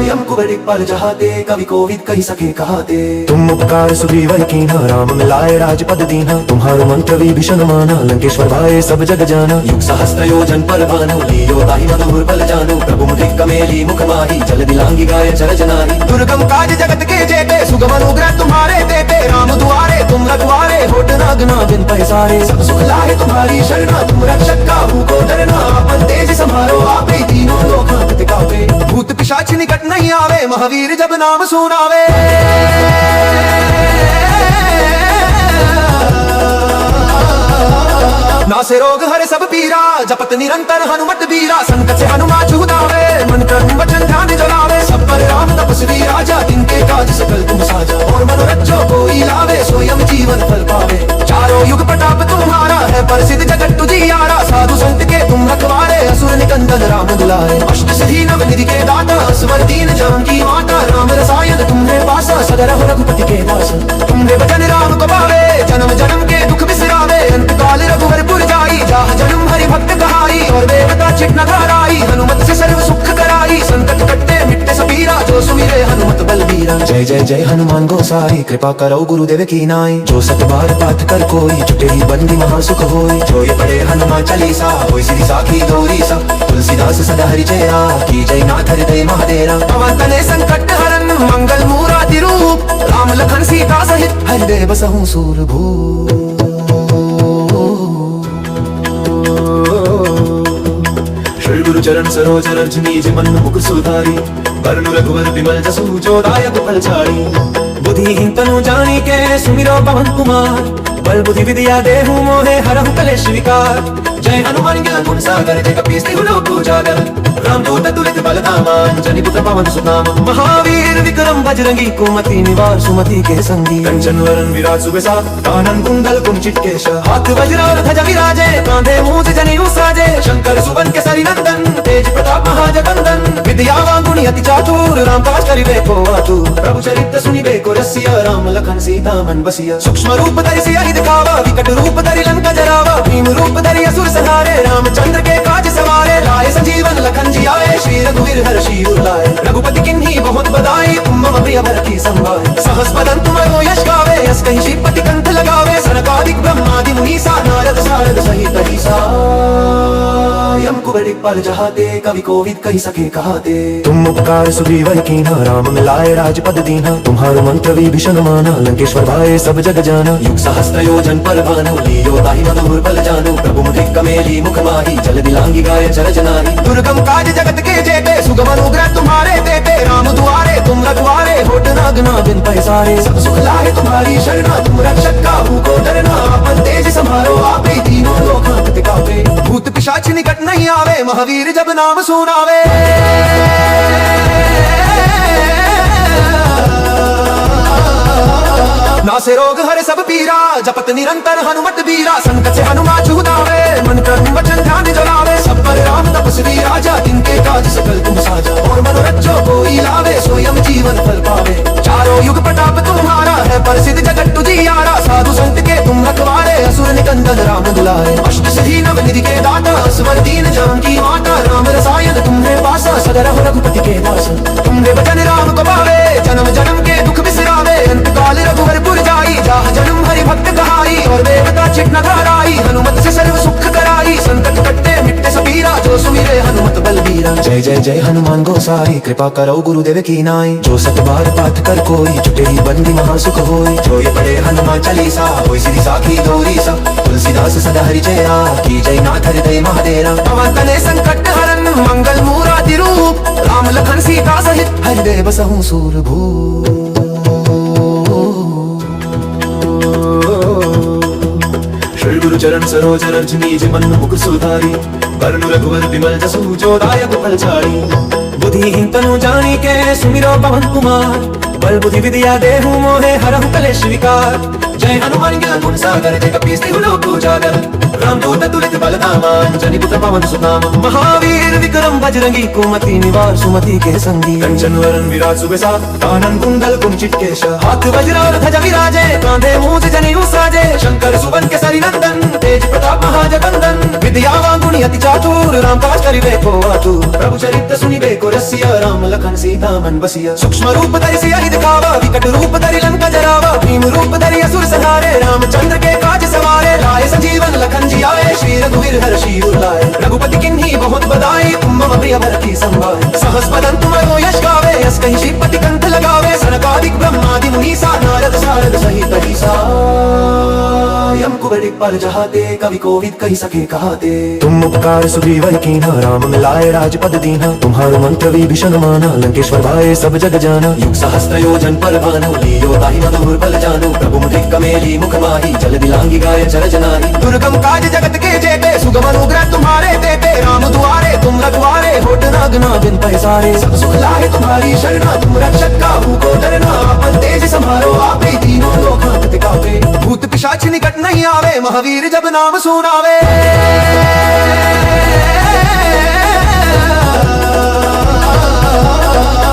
यम कुबेर दिक्पाल जहाते, कवि कोविद कहि सके कहाते। तुम उपकार सुग्रीव कीन्हा, राम मिलाए राजपद दीन्हा। तुम्हारो मंत्र विभीषण माना, लंकेश्वर भाए सब जग जाना। युग सहस्त्र योजन पर भानु, लियो ताहि मधुर बल जानु। प्रभु मुद्रिक कमेली मुख माही, जल दिलांगी गाय चर जनाही। दुर्गम काज जगत के जेते, सुगम अनुग्रह तुम्हारे देते। राम दुआरे तुम रखवारे, होत न आगना बिन पैसारे। सब सुख लाहे तुम्हारी शरणा, तुम रक्षक काहू को डरना। आपन तेज समारो आपे, तीनों लोक हाथ कापे। भूत पिशाच निकट नहीं आवे, महावीर जब नाम सुनावे। नासे रोग हरे सब पीरा, जपत निरंतर हनुमत बीरा। संकट से हनुमान छुड़ावे, मन कर्म वचन ध्यान जलावे। सब पर राम तपस्वी राजा, तिनके काज सकल तुम साजा। और मनोरथ जो कोई लावे, स्वयं जीवन फल पावे। चारों युग प्रताप तुम्हारा है, प्रसिद्ध जगत तुझियारा। साधु संत के तुम रखवारे, असुर निकंदन राम दुलारे। अष्ट सिद्धि नव निधि के दाता, स्वर दीन जानकी माता। राम रसायन तुम्हें पासा, सदा रहो रघुपति के दास। तुम्हारे भजन राम को पावे, जन्म जन्म के दुख बिसरावे। अंत काल रघुवरपुर जाई, जहाँ जन्म हरि भक्त कहाई। और देवता चित न घराई, हनुमत से सर्व सुख कराई। संकट कटते मिटते सबीरा, जो सुमिरे हनुमत बलबीरा। जय जय जय हनुमान गोसाई, कृपा करो गुरुदेव की नाई। जो सत बार पाठ कर कोई, छुटे ही बंदी महा सुख होई। जो ये पढ़े हनुमान चालीसा, होई सिद्धि साखी गौरी सा। तुलसीदास सदा हरिचेरा, की जय नाथ हृदय महादेरा। पवन तनय संकट हरन, मंगल मूराति रूप। राम लखन सीता सहित, हृदय बसहु सूरभूप। श्री गुरु चरण सरोज रज निज मन मुकुर सुधारी। वरनु रघुवर विमल जसु, जो दायक फलचारी। बुद्धिहीन तनु जानिके, सुमिरो पवन कुमार। बल बुद्धि विद्या देहु मोहे, हरहु कलेश विकार। जय हनुमान ज्ञान गुण सागर, जय कपीस तिहु लोक उजागर। रामदूत अतुलित बल धामा, अंजनी पुत्र पवन सुत नामा। महावीर विक्रम बजरंगी, कुमति निवार सुमति के संगी। कंचन वरन विराज सुबेसा, कानन कुंडल कुंचित केश। हाथ वज्र और ध्वजा विराजे, कांधे मूंज जनेऊ साजे। शंकर सुवन केसरी नंदन, तेज प्रताप महाजगंदन। विद्यावान गुणी अति चातुर, राम काज करिबे को आतुर। प्रभु चरित्र सुनिबे को रसिया, राम लखन सीता मन बसिया। सूक्ष्म रूप धरि सियाहि दिखावा, विकट रूप धरि लंका जरावा। भीम रूप धरि असुर संहारे, रामचंद्र के काज सवारे। लाए संजीवन लखन जियाए, श्री रघुवीर हर्षि उर लाए। रघुपति किन्ही बहुत बधाई, तुम मम प्रिय भरति संभाय। सहस बदन तुम्हारो यश गावे, यस कहि श्रीपति कंठ लगावे। सनकादिक ब्रह्मादि मुनीसा, नारद सारद सहित अहिसा। यम कुबेर पल जहाते, कवि कोविद कहि सके कहाते। तुम उपकार सुग्रीव कीन्हा, राम मिलाए राजपद दीन्हा। तुम्हारो मंत्र विभीषण माना, लंकेश्वर भाए सब जग जाना। युग सहस्त्र योजन पर भानु, लियो ताहि मधुर बल जानु। प्रभु मुद्रिक कमेली मुख माही, जल दिलांगी गाय चर जनाही। दुर्गम काज जगत के जेते, सुगम अनुग्रह तुम्हारे देते। राम दुआरे तुम रखवारे, होत न आगना बिन पैसारे। सब सुख लाए तुम्हारी शरणा, तुम रक्षक काहू को डरना। आपन तेज सम्हारो आपे, तीनों लोक हांकते कांपे। भूत पिशाच निकट नहीं आवे, महावीर जब नाम सुनावे। नासे रोग हरे सब पीरा, जपत निरंतर हनुमत बीरा। संकट से हनुमान छुड़ावे, मन कर्म वचन ध्यान जलावे। सब पर राम तपस्वी राजा, तिनके काज सकल तुम साजा। और मनोरथ जो कोई लावे, स्वयं जीवन फल पावे। चारों युग प्रताप तुम्हारा है, प्रसिद्ध जगत तुझियारा। साधु संत के तुम रखवारे, असुर निकंदन राम दुलारे। अष्ट सिद्धि नव निधि के दाता, स्वर दीन जानकी माता। राम रसायन तुम्हें पासा, सदा रहो रघुपति के दास। तुम्हारे भजन राम को पावे, जन्म जन्म के दुख बिसरावे। अंत काल रघुवरपुर जाई, जहाँ जन्म हरि भक्त कहाई। और देवता चित न घराई, हनुमत से सर्व सुख कराई। संकट कटते मिटते सबीरा, जो सुमिरे हनुमत बलबीरा। जय जय जय हनुमान गोसाई, कृपा करो गुरुदेव की नाई। जो सत बार पाठ कर कोई, छुटे ही बंदी महा सुख होई। जो ये पढ़े हनुमान चालीसा, होई सिद्धि साखी गौरी सा। तुलसीदास सदा हरिचेरा, की जय नाथ हृदय महादेरा। पवन तनय संकट हरन, मंगल मूराति रूप। राम लखन सीता सहित, हृदय बसहु सूरभूप। श्री गुरु चरण सरोज रज निज मन मुकुर सुधारी। वरनु रघुवर विमल जसु, जो दायक फलचारी। बुद्धिहीन तनु जानिके, सुमिरो पवन कुमार। बल बुद्धि विद्या देहु मोहे, हरहु कलेश विकार। जय हनुमान ज्ञान गुण सागर, जय कपीस तिहु लोक उजागर। रामदूत अतुलित बल धामा, अंजनी पुत्र पवन सुत नामा। महावीर विक्रम बजरंगी, कुमति निवार सुमति के संगी। कंचन वरन विराज सुबेसा, कानन कुंडल कुंचित केश। हाथ वज्र और ध्वजा विराजे, कांधे मूंज जनेऊ साजे। शंकर सुवन केसरी नंदन, तेज प्रताप महाजगंदन। विद्यावान गुणी अति चातुर, राम काज करिबे को आतुर। प्रभु चरित्र सुनिबे को रसिया, राम लखन सीता मन बसिया। सूक्ष्म रूप धरि सियाहि दिखावा, विकट रूप धरि लंका जरावा। भीम रूप धरि असुर संहारे, रामचंद्र के काज सवारे। लाए संजीवन लखन जियाए, श्री रघुवीर हर्षि उर लाए। रघुपति किन्ही बहुत बधाई, तुम मम प्रिय भरति संभाय। सहस बदन तुम्हारो यश गावे, यस कहि श्रीपति कंठ लगावे। सनकादिक ब्रह्मादि मुनीसा, नारद सारद सहित अहिसा। यम कुबेर पल जहाते, कवि कोविद कहि सके कहाते। तुम उपकार सुग्रीव कीन्हा, राम मिलाए राजपद दीन्हा। तुम्हारो मंत्र विभीषण माना, लंकेश्वर भाए सब जग जाना। युग सहस्त्र योजन पर भानु, लियो ताहि मधुर बल जानु। प्रभु मुद्रिक कमेली मुख माही, जल दिलांगी गाय चर जनाही। दुर्गम काज जगत के पसारे, सब सुख लाए तुम्हारी शरणा, तुम रक्षक काहू को डरना, अपन तेज संभालो आप ही तीनों लोग हाथ टिकावे, भूत पिशाच निकट नहीं आवे, महावीर जब नाम सुनावे।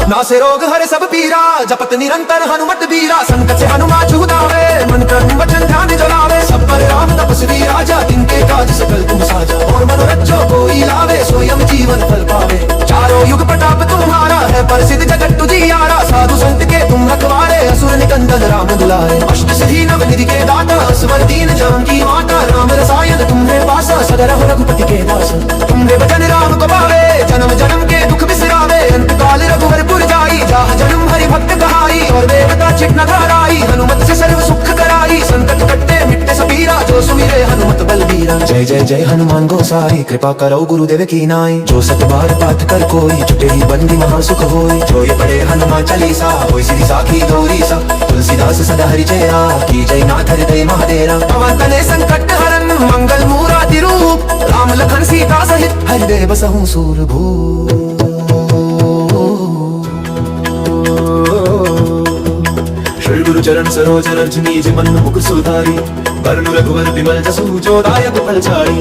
नासे रोग हरे सब पीरा, जपत निरंतर हनुमत बीरा, संकट से हनुमान छुड़ावे, मन कर्म वचन ध्यान जलावे, सब पर राम तपस्वी राजा, तिनके काज सकल तुम साजा, और मनोरथ जो कोई लावे, स्वयं जीवन फल पावे। चारों युग प्रताप तुम्हारा है, प्रसिद्ध जगत तुझियारा, साधु संत के तुम रखवारे, असुर निकंदन राम दुलारे, अष्ट सिद्धि नव निधि के दाता, स्वर दीन जानकी माता, राम रसायन तुम्हारे पासा, सदा रहो रघुपति के दास, तुम्हारे भजन राम को पावे, जन्म जन्म के दुख बिसरावे, अंत काल रघुवर पुर जाई, जहाँ जन्म हरि भक्त कहाई, और देवता चित न धाराई, हनुमत से सर्व सुख कराई, संकट कटते मिटते सबीरा, जो सुमिरे हनुमत बलबीरा। जय जय जय हनुमान गोसाई, कृपा करो गुरुदेव की नाई, जो सत बार पाठ कर कोई, छुटे ही बंदी महासुख होई, जो ये पढ़े हनुमान चालीसा, होई सिद्धि साखी गौरी सा, तुलसीदास सदा हरिचेरा, की जय नाथ हृदय महादेरा, पवन तनय संकट हरन, मंगल मूराति रूप, राम लखन सीता सहित हृदय बसहु सूरभूप। श्री गुरु चरण सरोज रज निज मन मुकुर सुधारी, वरनु रघुवर विमल जसु जो दायक फलचारी,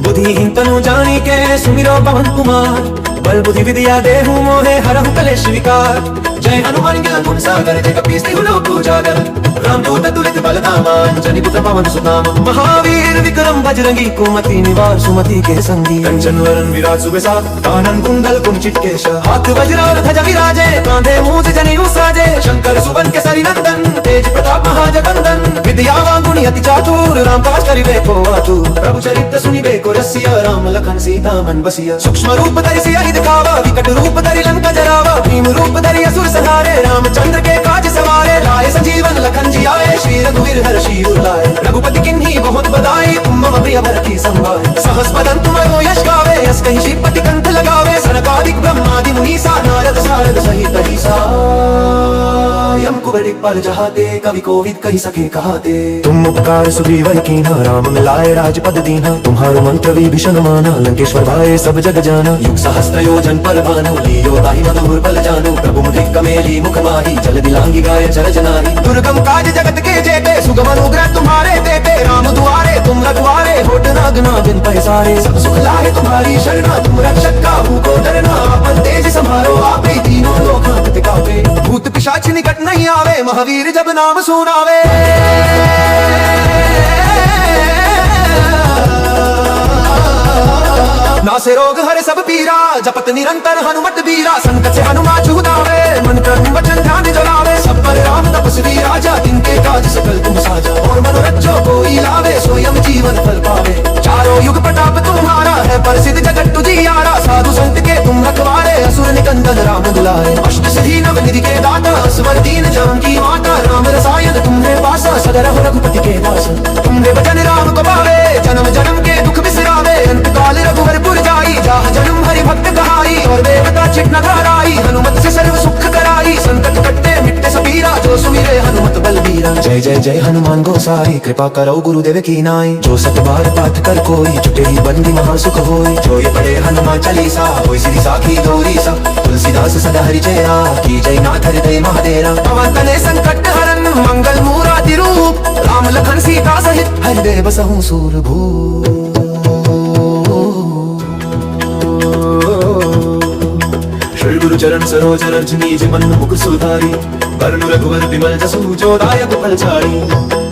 बुद्धिहीन तनु जानी के सुमिरो पवन कुमार, बल बुद्धि विद्या देहु मोहे हरहु कलेश विकार, जय हनुमान ज्ञान गुण सागर, जय कपीस तिहु लोक उजागर, रामदूत तुलित बल धामा, अंजनी पुत्र पवन सुत नामा, महावीर विक्रम बजरंगी, कुमति निवार सुमति के संगी, कंचन वरन विराज सुबेसा, कानन कुंडल कुंचित केश, हाथ वज्र और ध्वजा विराजे, कांधे मूंज जनेऊ साजे, शंकर सुवन केसरी नंदन, तेज प्रताप महाजगंदन, विद्यावान गुणी अति चातुर, राम काज करिबे को आतुर, प्रभु चरित्र सुनिबे को रसिया, राम लखन सीता मन बसिया, सूक्ष्म रूप धरि सियहि दिखावा, विकट रूप धरि लंका जरावा, भीम रूप धरि असुर संहारे, रामचंद्र के काज सवारे, लाए संजीवन लखन जियाए, श्री रघुवीर हर्षि उर लाए, रघुपति किन्ही बहुत बधाई, तुम मम प्रिय भरति संभाय, सहस बदन तुमरो यश गावे, यस कहि श्रीपति कंठ लगावे, सनकादिक ब्रह्मादि मुनीसा, नारद सारद सहित अहिसा, यम कुबेर दिक्पाल जहाते, कवि कोविद कहि सके कहाते, तुम उपकार सुग्रीव कीन्हा, राम मिलाए राजपद दीन्हा, तुम्हारो मंत्र विभीषण माना, लंकेश्वर भाए सब जग जाना, युग सहस्त्र योजन पर भानु, लियो ताहि मधुर बल जानु, प्रभु मुद्रिक कमेली मुख माही, जल दिलांगी गाय चर जनारी, दुर्गम काज जगत के जेते, सुगम अनुग्रह तुम्हारे देते, राम दुआरे तुम रखवारे, होठ न गना बिन पैसारे, सब सुख लाए तुम्हारी शरणा, तुम रक्षक काहू को डरना, अपन तेज संभालो आप ही तीनों लोग हाथ टिकावे, भूत पिशाच निकट नहीं आवे, महावीर जब नाम सुनावे। नासे रोग हरे सब पीरा, जपत निरंतर हनुमत बीरा, संकट से हनुमान छुड़ावे, मन कर्म वचन ध्यान जलावे, सब पर राम तपस्वी राजा, तिनके काज सकल तुम साजा, और मनोरथ जो कोई लावे, स्वयं जीवन फल पावे। चारों युग प्रताप तुम्हारा है, प्रसिद्ध जगत तुझियारा, साधु संत के तुम रखवारे, असुर निकंदन राम दुलारे, अष्ट सिद्धि नव निधि के दाता, स्वर दीन जानकी माता, राम रसायन तुम्हारे पासा, सदा रहो रघुपति के दास, तुम्हारे भजन राम को पावे, जन्म जन्म के दुख बिसरावे, अंत काल रघुवर पुर जाई, जहाँ जन्म हरि भक्त कहाई, और देवता चित न धाराई, हनुमत से सर्व सुख कराई, संकट कटते मिटते सबीरा, जो सुमिरे हनुमत बलबीरा। जय जय जय हनुमान गोसाई, कृपा करो गुरुदेव की नाई, जो सत बार पाठ कर कोई, छुटे ही बंदी महासुख होई, जो ये पढ़े हनुमान चालीसा, होई सिद्धि साखी गौरी सा, तुलसीदास सदा हरिचेरा, की जय नाथ हृदय महादेरा, पवन तनय संकट हरन, मंगल मूराति रूप, राम लखन सीता सहित हृदय बसहु सूरभूप। श्री गुरु चरण सरोज रज निज मन मुकुर सुधारी, वरनु रघुवर विमल जसु जो दायक फलचारी,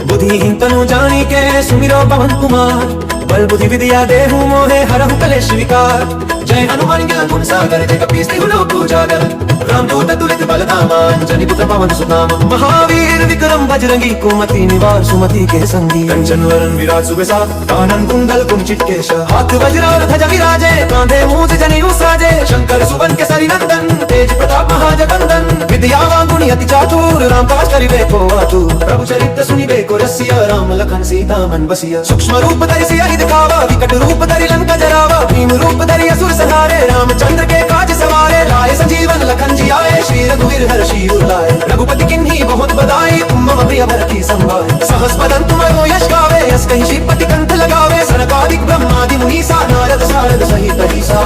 बुद्धिहीन तनु जानी के सुमिरो पवन कुमार, बल बुद्धि विद्या देहु मोहे हरहु कलेश विकार, जय हनुमान ज्ञान गुण सागर, जय कपीस तिहु लोक उजागर, रामदूत तुलित बल धामा, अंजनी पुत्र पवन सुत नामा, महावीर विक्रम बजरंगी, कुमति निवार सुमति के संगी, कंचन वरन विराज सुबेसा, कानन कुंडल कुंचित केश, हाथ वज्र और ध्वजा विराजे, कांधे मूंज जनेऊ साजे, शंकर सुवन केसरी नंदन, तेज प्रताप महाजगंदन, विद्यावान गुणी अति चातुर, राम काज करिबे को आतुर, प्रभु चरित्र सुनिबे को रसिया, राम लखन सीता मन बसिया, सूक्ष्म रूप धरि सियहि दिखावा, विकट रूप धरि लंका जरावा, भीम रूप धरि असुर संहारे, रामचंद्र के काज सवारे, लाए संजीवन लखन जियाए, श्री रघुवीर हर्षि उर लाए, रघुपति किन्ही बहुत बधाई, तुम मम प्रिय भरति संभाय, सहस बदन तुमरो यश गावे, यस कहि श्रीपति कंठ लगावे, सनकादिक ब्रह्मादि मुनीसा, नारद सारद सहित अहिसा,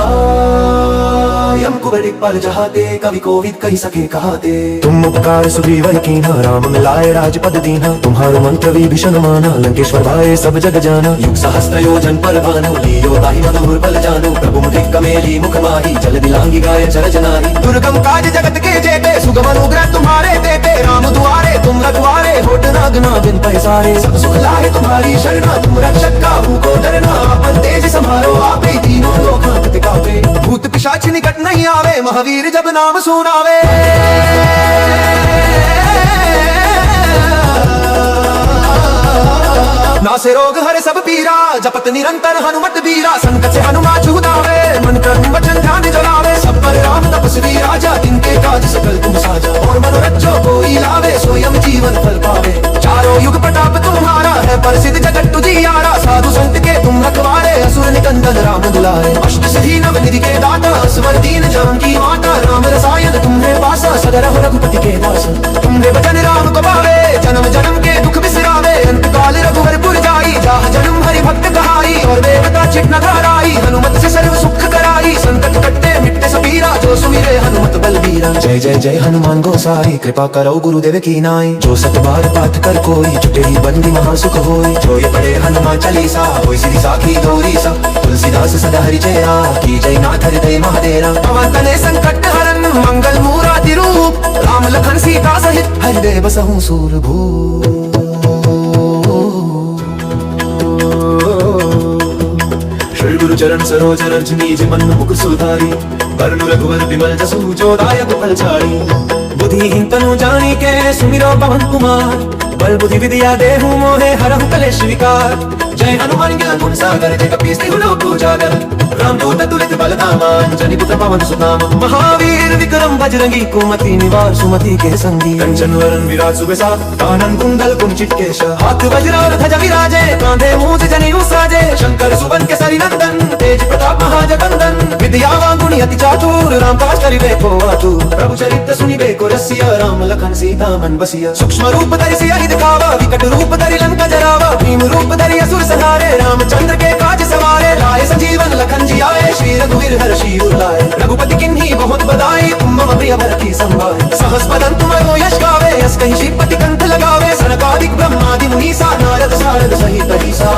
यम कुबेर बड़े पल जहाते, कवि कोविद कही सके कहाते। तुम उपकार सुग्रीवन कीन्हा, राम मिलाए राजपद दीन्हा। तुम्हारो मंत्र विभीषण माना, लंकेश्वर भाए सब जग जाना। युग सहस्त्र योजन पर भानु, लियो ताहि मधुर बल जानु। प्रभु मुद्रिक कमेली मुख माही, जल दिलांगी गाय चरज नाहि। दुर्गम काज जगत के जेते, सुगम अनुग्रह तुम्हारे देते। राम दुआरे तुम रखवारे, होत न गना बिन पैसारे। सब सुख लाए तुम्हारी शरणा, तुम रक्षक काहू को डरना। आपन तेज संभारो आपे, तीनों लोक हांकते कांपे। भूत पिशाच निकट नहीं आवे, महावीर जब नाम सुनावे। नासे रोग हरे सब पीरा, जपत निरंतर हनुमत बीरा। संकट से हनुमान छुड़ावे, मन कर्म वचन ध्यान जलावे। सब पर राम तपस्वी राजा, तिनके काज सकल तुम साजा। और मनोरथ जो कोई लावे, स्वयं जीवन फल पावे। चारों युग प्रताप तुम्हारा है, प्रसिद्ध जगत तुझियारा। साधु संत के तुम रखवारे, असुर निकंदन राम दुलारे। अष्ट सिद्धि नव निधि के दाता, स्वर दीन जानकी माता। राम रसायन तुम्हे पासा, सदरहु रघुपति के दास। तुम्हे वचन राम को पावे, जन्म जन्म के दुख बिसरावे। अंत काल रघुवर पुर जाई, जाह जन्म हरि भक्त कहाई। और देवता चित न घराई, हनुमत से सर्व सुख कराई। संकट कट्टे मिटते सबीरा, जो सुमिरे हनुमत बलबीरा। जय जय जय हनुमान गोसाई, कृपा करो गुरुदेव की नाई। जो सत बार पाठ कर कोई, छुटे ही बंदी महासुख होई। जो ये पढ़े हनुमान चालीसा, होई सिद्धि साखी गौरी सा। तुलसीदास सदा हरिचेरा, की जय नाथ हृदय महादेरा। पवन तनय संकट हरन, मंगल मूराति रूप। राम लखन सीता सहित, हृदय बसहु सूरभूप। श्री गुरु चरण सरोज रज निज मन मुकुर सुधारी। वरनु रघुवर बिमल जसु, जो दायक फलचारी। बुद्धिहीन तनु जानी के, सुमिरो पवन कुमार। बल बुद्धि विद्या देहु मोहे, हरहु कलेश विकार। जय हनुमान ज्ञान गुण सागर, जय कपीस तिहु लोक उजागर। रामदूत तुलित बलधामा, अंजनी पुत्र पवन सुत। महावीर विक्रम बजरंगी, कुमति निवार सुमति के संगी। कंचन वरन विराज सुबेसा, कानन कुंडल कुंचित केश। हाथ वज्र और ध्वजा विराजे, कांधे मूंज जनेऊ साजे। शंकर सुवन केसरी नंदन, तेज प्रताप महाजगंदन। विद्यावान गुणी अति चातुर, राम काज करिबे को आतुर। प्रभु चरित्र सुनिबे को रसिया, राम लखन सीता मन बसिया। सूक्ष्म रूप धरि सियहि दिखावा, विकट रूप धरि लंका जरावा। भीम रूप धरि असुर संहारे, रामचंद्र के काज सवारे। लाए संजीवन लखन जियाए, श्री रघुवीर हर्षि उर लाए। रघुपति किन्ही बहुत बधाई, तुम मम प्रिय भरति संभाय। सहस बदन तुमरो यश गावे, यस कहि श्रीपति कंठ लगावे। सनकादिक ब्रह्मादि मुनीसा, नारद सारद सहित अहिसा।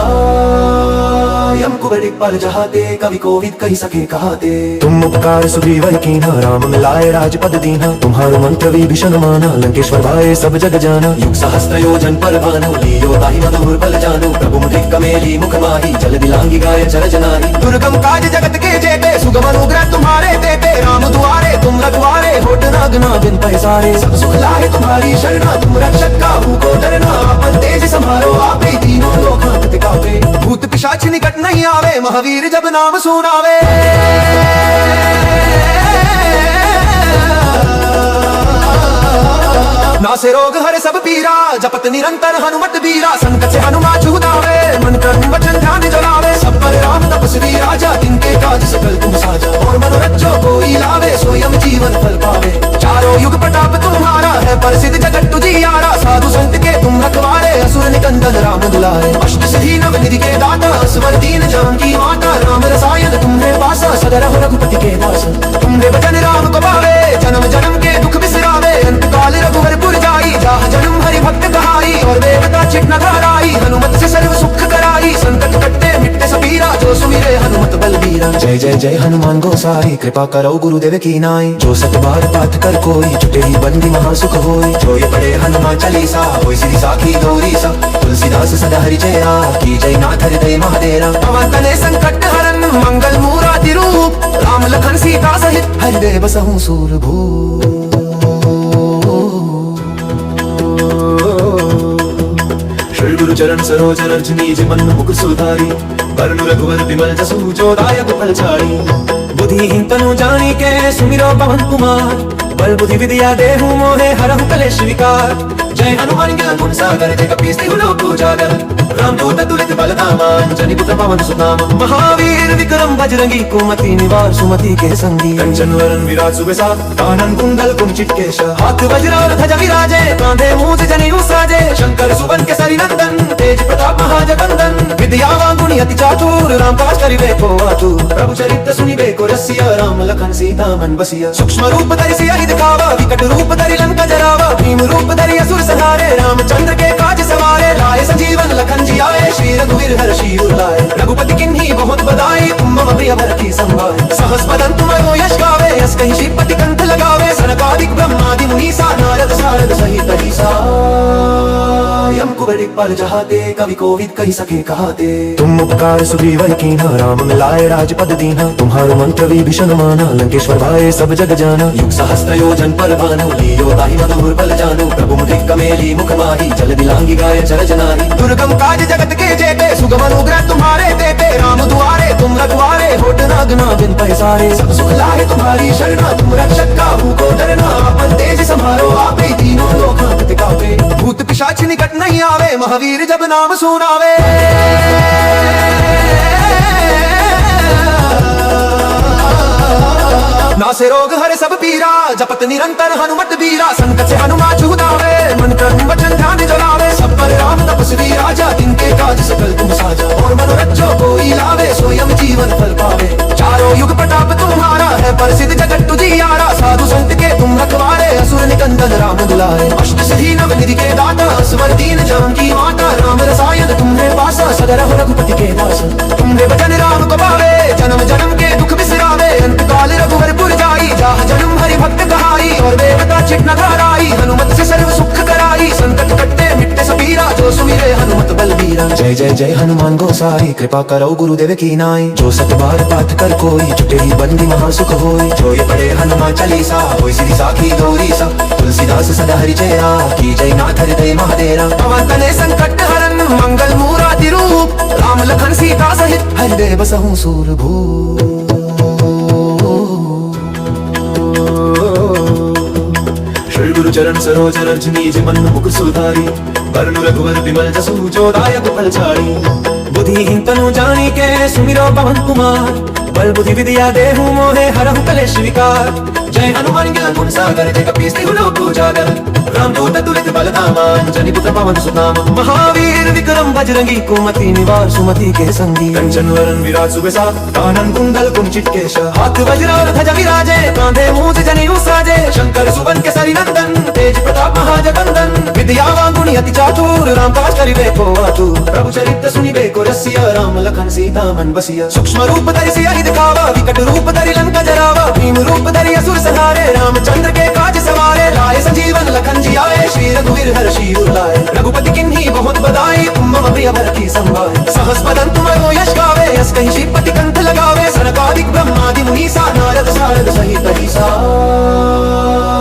यम कुबेर पल जहाते, कवि कोविद कही सके कहाते। तुम उपकार सुग्रीवन कीन्हा, राम मिलाए राजपद दीन्हा। तुम्हारो मंत्र विभीषण माना, लंकेश्वर भाए सब जग जाना। युग सहस्त्र योजन पर भानु, लियो ताहि मधुर बल जानु। प्रभु मुद्रिक कमेली मुख माही, जल दिलांगी गाय चरज नाहि। दुर्गम काज जगत के जेते, सुगम अनुग्रह तुम्हारे देते। राम दुआरे तुम रखवारे, होत न गना बिन पैसारे। सब सुख लाए तुम्हारी शरणा, तुम रक्षक काहू को डरना। आपन तेज संभारो आपे, तीनों लोक हांकते कांपे। भूत पिशाच निकट नहीं आवे, महावीर जब नाम सुनावे। नासे रोग हरे सब पीरा, जपत निरंतर हनुमत बीरा। संकट से हनुमान छुड़ावे, मन कर्म वचन ध्यान जलावे। सब पर राम तपस्वी राजा, तिनके काज सकल तुम साजा। और मनोरथ जो कोई लावे, स्वयं जीवन फल पावे। चारों युग प्रताप तुम्हारा है, प्रसिद्ध जगत तुझियारा। साधु संत के तुम रखवारे, असुर निकंदन राम दुलारे। अष्ट सिद्धि नव निधि के दाता, स्वर दीन जानकी माता। राम रसायन तुम्हे पासा, सदरहु रघुपति के दास। तुम्हे वचन राम को पावे, जन्म जन्म के दुख बिसरावे। अंत काल रघुवर पुर जाई, जाह जन्म हरि भक्त कहाई। और देवता चित न घराई, हनुमत से सर्व सुख कराई। संकट कट्टे मिटते सबीरा, जो सुमिरे हनुमत बलबीरा। जय जय जय हनुमान गोसाई, कृपा करो गुरुदेव की नाई। जो सत बार पाठ कर कोई, छुटे ही बंदी महासुख होई। जो ये पढ़े हनुमान चालीसा, होई सिद्धि साखी गौरी सा। तुलसीदास सदा हरिचेरा, की जय नाथ हृदय महादेरा। पवन तनय संकट हरन, मंगल मूराति रूप। राम लखन सीता सहित, हृदय बसहु सूरभूप। श्री गुरु चरण सरोज रज निज मन मुकुर सुधारी। वरनु रघुवर बिमल जसु, जो दायक फलचारी। बुद्धिहीन तनु जानी के, सुमिरो पवन कुमार। बल बुद्धि विद्या देहु मोहे हरहु कलेश विकार। जय हनुमान ज्ञान गुण सागर जय कपीस तिहु लोक उजागर। रामदूत तुलित बल धामा अंजनी पुत्र पवन सुत नामा। महावीर विक्रम बजरंगी कुमति निवार सुमति के संगी। कंचन वरन विराज सुबेसा कानन कुंडल कुंचित केश। हाथ वज्र और ध्वजा विराजे कांधे मूंज जनेऊ साजे। शंकर सुवन केसरी नंदन तेज प्रताप महाजगंदन। विद्यावान गुणी अति चातुर राम काज करिबे को आतुर। प्रभु चरित्र सुनिबे को रसिया राम लखन सीता मन बसिया। सूक्ष्म रूप धरि सियहि दिखावा विकट रूप धरि लंका जरावा। भीम रूप धरि असुर संहारे रामचंद्र के काज सवारे। लाए संजीवन लखन जी आए श्री रघुवीर हर्षि उर लाए। रघुपति किन्ही बहुत बधाई तुम मम प्रिय भरति संभाय। सहस बदन तुमरो यश गावे यस कहि श्रीपति कंठ लगावे। सनकादिक ब्रह्मादि मुनीसा नारद सारद सहित अहिसा। यम कुबेर दिक्पाल जहाते कवि कोविद कहि सके कहाते। तुम उपकार सुग्रीव कीन्हा राम मिलाए राजपद दीन्हा। तुम्हारो मंत्र विभीषण माना लंकेश्वर भाए सब जग जाना। युग सहस्त्र योजन पर भानु लियो ताहि मधुर बल जानु। प्रभु मुद्रिक कमेली मुख माही जल दिलांगी गाय चरज नारी। दुर्गम काज जगत के जेते सुगम अनुग्रह तुम्हारे देते। राम दुआरे तुम रखवारे होत न गना बिन पैसारे। सब सुख लाहे तुम्हारी शरणा तुम रक्षक काहू को डरना। आपन तेज सम्हारो आपे तीनों लोक हाथ कापे। भूत पिशाच निकट नहीं आवे महावीर जब नाम सुनावे। नासे रोग हरे सब पीरा जपत निरंतर हनुमत बीरा। संकट से हनुमान छुड़ावे मन कर्म वचन ध्यान जलावे। सब पर राम तपस्वी राजा तिनके काज सकल तुम साजा। और मनोरथ जो कोई लावे स्वयं जीवन फल पावे। चारों युग प्रताप तुम्हारा है प्रसिद्ध जगत तुझियारा। साधु संत के तुम रखवारे असुर निकंदन राम दुलारे। अष्ट सिद्धि नव निधि के दाता स्वर दीन जानकी माता। राम रसायन तुम्हें पासा सदा रहो रघुपति के दास। तुम्हारे भजन राम को पावे जन्म जन्म के दुख बिसरावे। अंत काल रघुवर पुर जाई जहाँ जन्म हरि भक्त कहाई। और देवता चित न घराई हनुमत से सर्व सुख कराई। संकट कटते मिटते सबीरा जो सुमिरे हनुमत बलबीरा। जय जय जय हनुमान गोसाई कृपा करो गुरुदेव की नाई। जो सत बार पाठ कर कोई छुटे ही बंदी महा सुख होई। जो ये पढ़े हनुमान चालीसा होई सिद्धि साखी गौरी सा। तुलसीदास सदा हरि जया की जय नाथ हृदय महादेरा। पवन तनय संकट हरन मंगल मूराति रूप। राम लखन सीता सहित हृदय बसहु सूरभूप। श्री गुरु चरण सरोज रज निज मन मुकुर सुधारी। वरनु रघुवर विमल जसु जो दायक फलचारी। बुद्धिहीन तनु जानी के सुमिरो पवन कुमार। बल बुद्धि विद्या देहु मोहे हरहु कलेश विकार। जय हनुमान ज्ञान गुण सागर जय कपीस तिहु लोक उजागर। रामदूत तुलित बल धामा अंजनी पुत्र पवन सुत नामा। महावीर विक्रम बजरंगी कुमति निवार सुमति के संगी। कंचन वरन विराज सुबेसा कानन कुंडल कुंचित केश। हाथ वज्र और ध्वजा विराजे कांधे मूंज जनेऊ साजे। शंकर सुवन केसरी नंदन तेज प्रताप महाजगंदन। विद्यावान गुणी अति चातुर राम काज करिबे को आतुर। प्रभु चरित्र सुनिबे को रसिया राम लखन सीता मन बसिया। सूक्ष्म रूप धरि सियहि दिखावा विकट रूप धरि लंका जरावा। भीम रूप धरि असुर संहारे रामचंद्र के काज सवारे। लाए संजीवन लखन जी आए श्री रघुवीर हर्षि उर लाए। रघुपति किन्ही बहुत बधाई तुम मम प्रिय भरति संभाय। सहस बदन तुमरो यश गावे यस कहि श्रीपति कंठ लगावे। सनकादिक ब्रह्मादि मुनीसा नारद सारद सहित अहिसा।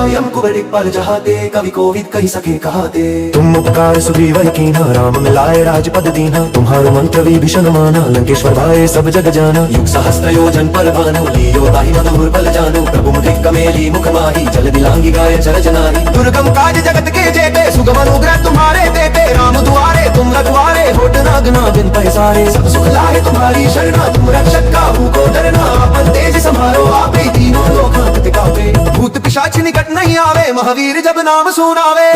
यम कुबेर दिक्पाल जहाते कवि कोविद कहि सके कहाते। तुम उपकार सुग्रीव कीन्हा राम मिलाए राजपद दीन्हा। तुम्हारो मंत्र विभीषण माना लंकेश्वर भाए सब जग जाना। युग सहस्त्र योजन पर भानु लियो ताहि मधुर बल जानु। प्रभु मुद्रिक कमेली मुख माही जल दिलांगी गाय चरज नारी। दुर्गम काज जगत के जेते सुगम अनुग्रह तुम्हारे देते। राम दुआरे तुम रखवारे होत न गना बिन पैसारे। सब सुख लाहे तुम्हारी शरणा तुम रक्षक काहू को डरना। आपन तेज सम्हारो आपे तीनों लोक हाथ कापे। भूत पिशाच निकट नहीं आवे महावीर जब नाम सुनावे।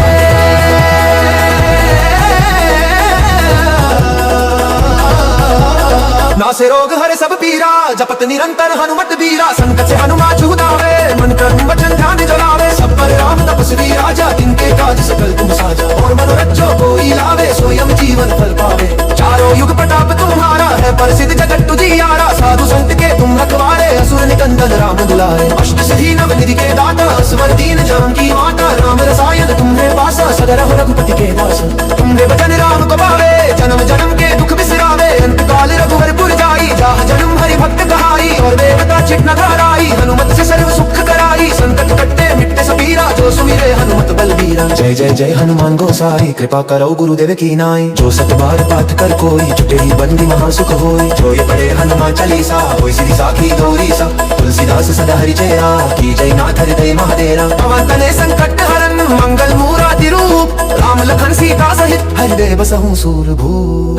नासे रोग हरे सब पीरा जपत निरंतर हनुमत बीरा। संकट से हनुमान छुड़ावे मन कर्म वचन ध्यान जलावे। सब पर राम तपस्वी राजा तिनके काज सकल तुम साजा। और मनोरथ जो कोई लावे स्वयं जीवन फल पावे। चारों युग प्रताप तुम्हारा है प्रसिद्ध जगत तुझियारा। साधु संत के तुम रखवारे असुर निकंदन राम दुलारे। अष्ट सिद्धि नव निधि के दाता स्वर दीन जानकी माता। राम रसायन तुम्हें पासा सदा रहो रघुपति के दास। तुम्हारे भजन राम को पावे जन्म जन्म के दुख बिसरावे। अंत काल रघुवर पुर जाई जहाँ जन्म हरि भक्त कहाई। और देवता चित न घराई हनुमत से सर्व सुख कराई। संकट कटते मिटते सबीरा जो सुमिरे हनुमत बलबीरा। जय जय जय हनुमान गोसाई, कृपा करो गुरुदेव की नाई। जो सत बार पाठ कर कोई, छुटे ही बंदी महासुख होई। जो ये पढ़े हनुमान चालीसा, होई सिद्धि साखी गौरी सा। तुलसीदास सदा हरिचेरा, की जय नाथ हृदय महादेरा। पवन तनय संकट हरन, मंगल मूराति रूप। राम लखन सीता सहित, हृदय बसहु सूरभूप।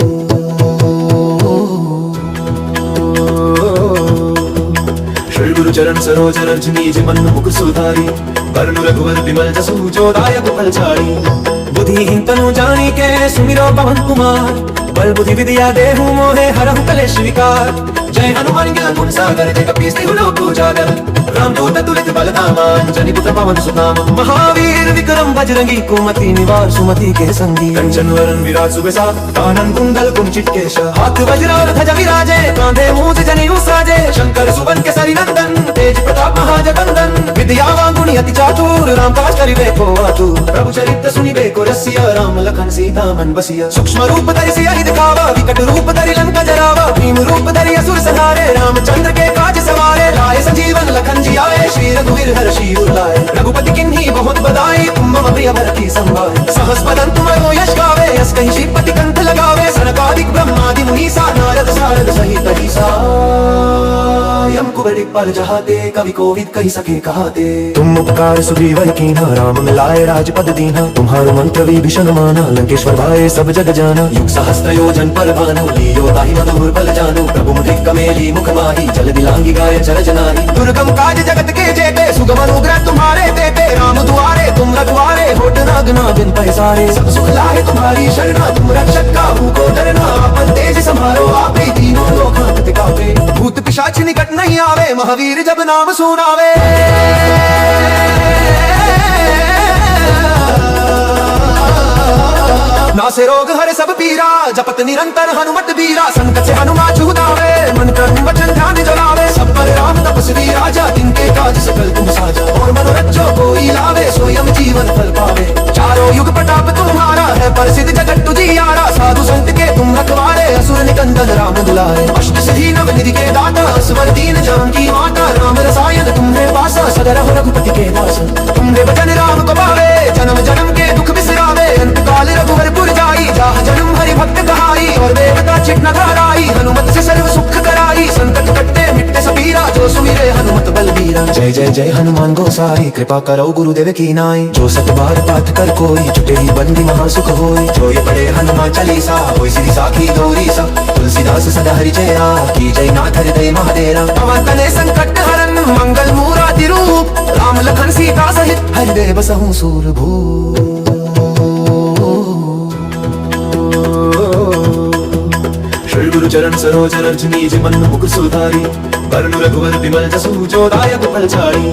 श्री गुरु चरण सरोज रज निज मन मुख सुधारी। वरनु रघुवर बिमल जसु, जो दायक फलचारी। बुद्धिहीन तनु जानी के, सुमिरो पवन कुमार। बल बुद्धि विद्या देहु मोहे, हरहु कलेश विकार। जय हनुमान ज्ञान गुण सागर, जय कपीस तिहु लोक उजागर। रामदूत तुलित बल धामा, अंजनी पुत्र पवन सुत। महावीर विक्रम बजरंगी, कुमति निवार सुमति के संगी। कंचन वरन विराज सुबेसा, कानन कुंडल कुंचित केश। हाथ वज्र और ध्वजा विराजे, कांधे मूंज जनेऊ साजे। शंकर सुवन केसरी नंदन, तेज प्रताप महाजगंदन। विद्यावान गुणी अति चातुर, राम काज करिबे को आतुर। प्रभु चरित्र सुनिबे को रसिया, राम लखन सीता मन बसिया। सूक्ष्म रूप धरि सियहि दिखावा, विकट रूप धरि लंका जरावा। भीम रूप धरि असुर संहारे, रामचंद्र के काज सवारे। लाए संजीवन लखन जी आए, श्री रघुवीर हर्षि उर लाए। रघुपति किन्ही बहुत बधाई, तुम मम प्रिय भरति संभाय। सहस बदन तुमरो यश गावे, यस कहि श्रीपति कंठ लगावे। सनकादिक ब्रह्मादि मुनीसा, नारद सारद सहित अहिसा। यम कुबेर पर जहाते, कवि कोविद कहि सके कहाते। तुम उपकार सुग्रीव कीन्हा, राम मिलाए राजपद दीन्हा। तुम्हारो मंत्र विभीषण माना, लंकेश्वर भाए सब जग जाना। युग सहस्त्र योजन पर भानु, लियो ताहि मधुर बल जानु। प्रभु मुद्रिक कमेली मुख माही, जल दिलांगी गाय चर जनाही। दुर्गम काज जगत के जेते, सुगम अनुग्रह तुम्हारे देते। राम दुआरे तुम रखवारे, होठ न गना बिन पैसारे। सब सुख लाए तुम्हारी शरणा, तुम रक्षक काहू को डरना। आपन तेज समारो आपे, तीनों लोक हाथ कांपे। भूत पिशाच निकट नहीं आवे, महावीर जब नाम सुनावे। नासे रोग हरे सब पीरा, जपत निरंतर हनुमत बीरा। संकट से हनुमान छुड़ावे, मन कर्म वचन ध्यान जलावे। सब पर राम तपस्वी राजा, तिनके काज सकल तुम साजा। और मनोरथ जो कोई लावे, स्वयं जीवन फल पावे। चारों युग प्रताप तुम्हारा है, प्रसिद्ध जगत तुझियारा। साधु संत के तुम रखवारे, असुर निकंदन राम दुलारे। अष्ट सिद्धि नव निधि के दाता, स्वर दीन जानकी माता। राम रसायन तुम्हारे पासा, सदा रहो रघुपति के दास। तुम्हारे भजन राम को पावे, जन्म जन्म के दुख बिसरावे। अंत काल रघुवर पुर जाई, जहाँ जन्म हरि भक्त कहाई। और देवता चिन्ह धाराई, हनुमत से सर्व सुख कराई। संकट कटते मिटते सबीरा, जो सुमिरे हनुमत बलबीरा। जय जय जय हनुमान गोसाई, कृपा करो गुरुदेव की नाई। जो सत बार पाठ कर कोई, छुटे ही बंदी महासुख होई। जो ये पढ़े हनुमान चालीसा, होई सिद्धि साखी गौरी सा। तुलसीदास सदा हरिचेरा, की जय नाथ हृदय महादेरा। पवन तनय संकट हरन, मंगल मूराति रूप। राम लखन सीता सहित, हृदय बसहु सूरभूप। श्री गुरु चरण सरोज रज निज मन मुख सुधारी। वरनु रघुवर बिमल जसु, जो दायक फलचारी।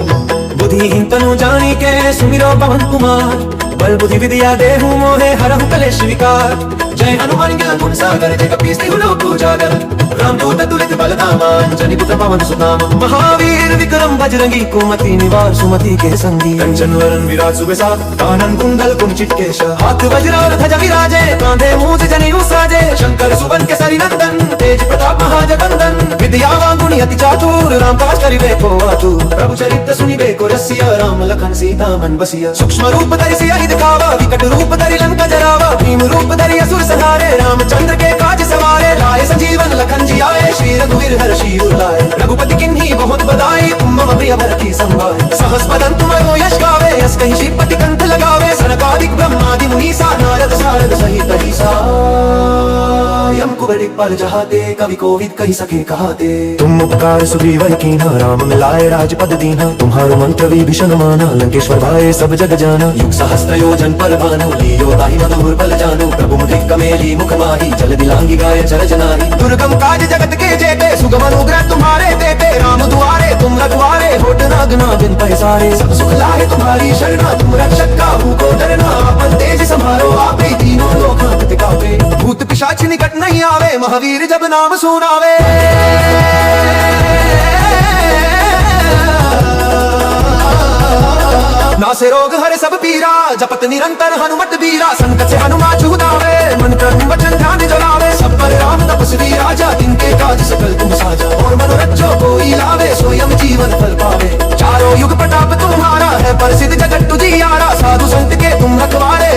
बुद्धिहीन तनु जानी के, सुमिरो पवन कुमार। बल बुद्धि विद्या देहु मोहे, हरहु कलेश विकार। जय हनुमान ज्ञान गुण सागर, जय कपीस तिहु लोक उजागर। रामदूत तुलित बल धामा, अंजनी पुत्र पवन सुत। महावीर विक्रम बजरंगी, कुमति निवार सुमति के संगी। कंचन वरन विराज सुबेसा, कानन कुंडल कुंचित केश। हाथ वज्र और ध्वजा विराजे, कांधे मूंज जनेऊ साजे। शंकर सुवन केसरी नंदन, तेज प्रताप महाजगंदन। विद्यावान गुणी अति चातुर, राम काज करिबे को आतुर। प्रभु चरित्र सुनिबे को रसिया, राम लखन सीता मन बसिया। सूक्ष्म रूप धरि सियहि दिखावा, विकट रूप धरि लंका जरावा। भीम रूप धरि असुर संहारे, रामचंद्र के काज सवारे। लाए संजीवन लखन जी आए, श्री रघुवीर हर्षि उर लाए। रघुपति किन्ही बहुत बधाई, तुम मम प्रिय भरति संभाय। सहस बदन तुमरो यश गावे, यस कहि श्रीपति कंठ लगावे। सनकादिक ब्रह्मादि मुनीसा, नारद सारद सहित अहिसा। यम कुबेर पर जहाते, कवि कोविद कहि सके कहाते। तुम उपकार सुग्रीव कीन्हा, राम मिलाए राजपद दीन्हा। तुम्हारो मंत्र विभीषण माना, लंकेश्वर भाए सब जग जाना। युग सहस्त्र योजन पर भानु, लियो ताहि मधुर बल जानु। प्रभु मुद्रिक कमेली मुख माही, जल दिलांगी गाय चर जनाही। दुर्गम काज जगत के जेते, सुगम अनुग्रह तुम्हारे देते। राम दुआरे तुम रखवारे, होठ न गना बिन पैसारे। सब सुख लाए तुम्हारी शरणा, तुम रक्षक काहू को डरना। आपन तेज समारो आपे, तीनों लोक हाथ कांपे। भूत पिशाच निकट नहीं आवे, महावीर जब नाम सुनावे। नासे रोग हरे सब पीरा, जपत निरंतर हनुमत बीरा। संकट से हनुमान छुड़ावे, मन कर्म वचन ध्यान जलावे। सब पर राम तपस्वी राजा, तिनके काज सकल तुम साजा। और मनोरथ जो कोई लावे, स्वयं जीवन फल पावे। चारों युग प्रताप तुम्हारा है, प्रसिद्ध जगत तुझियारा। साधु संत के तुम रखवारे,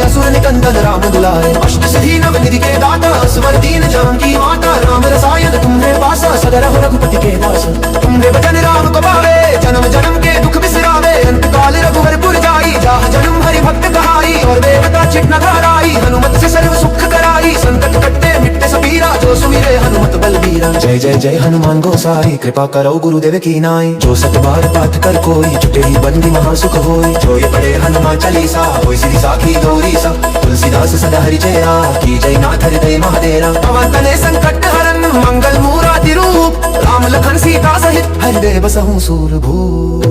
सगर हो रघुपति के दास। तुम्हारे भजन राम को पावे, जन्म जन्म के दुख बिसरावे। अंत काल रघुवरपुर जाई, जहाँ जन्म हरि भक्त कहाई। और देवता चित न घबराई, हनुमत से सर्व सुख कराई। संकट कट्टे मिट्टे सबीरा, जो सुमिरे हनुमत बलबीरा। जय जय जय हनुमान गोसाई, कृपा करो गुरुदेव की नाई। जो सत बार पाठ कर कोई, छुटे ही बंदी महासुख होई। जो ये पढ़े हनुमान चालीसा, होई सिद्धि साखी गौरी सा। तुलसीदास सदा हरिचेरा, की जय नाथ हृदय महादेरा। पवन तनय संकट हरन, मंगल मूराति रूप। राम लखन सीता सहित, हृदय बसहु सूरभूप।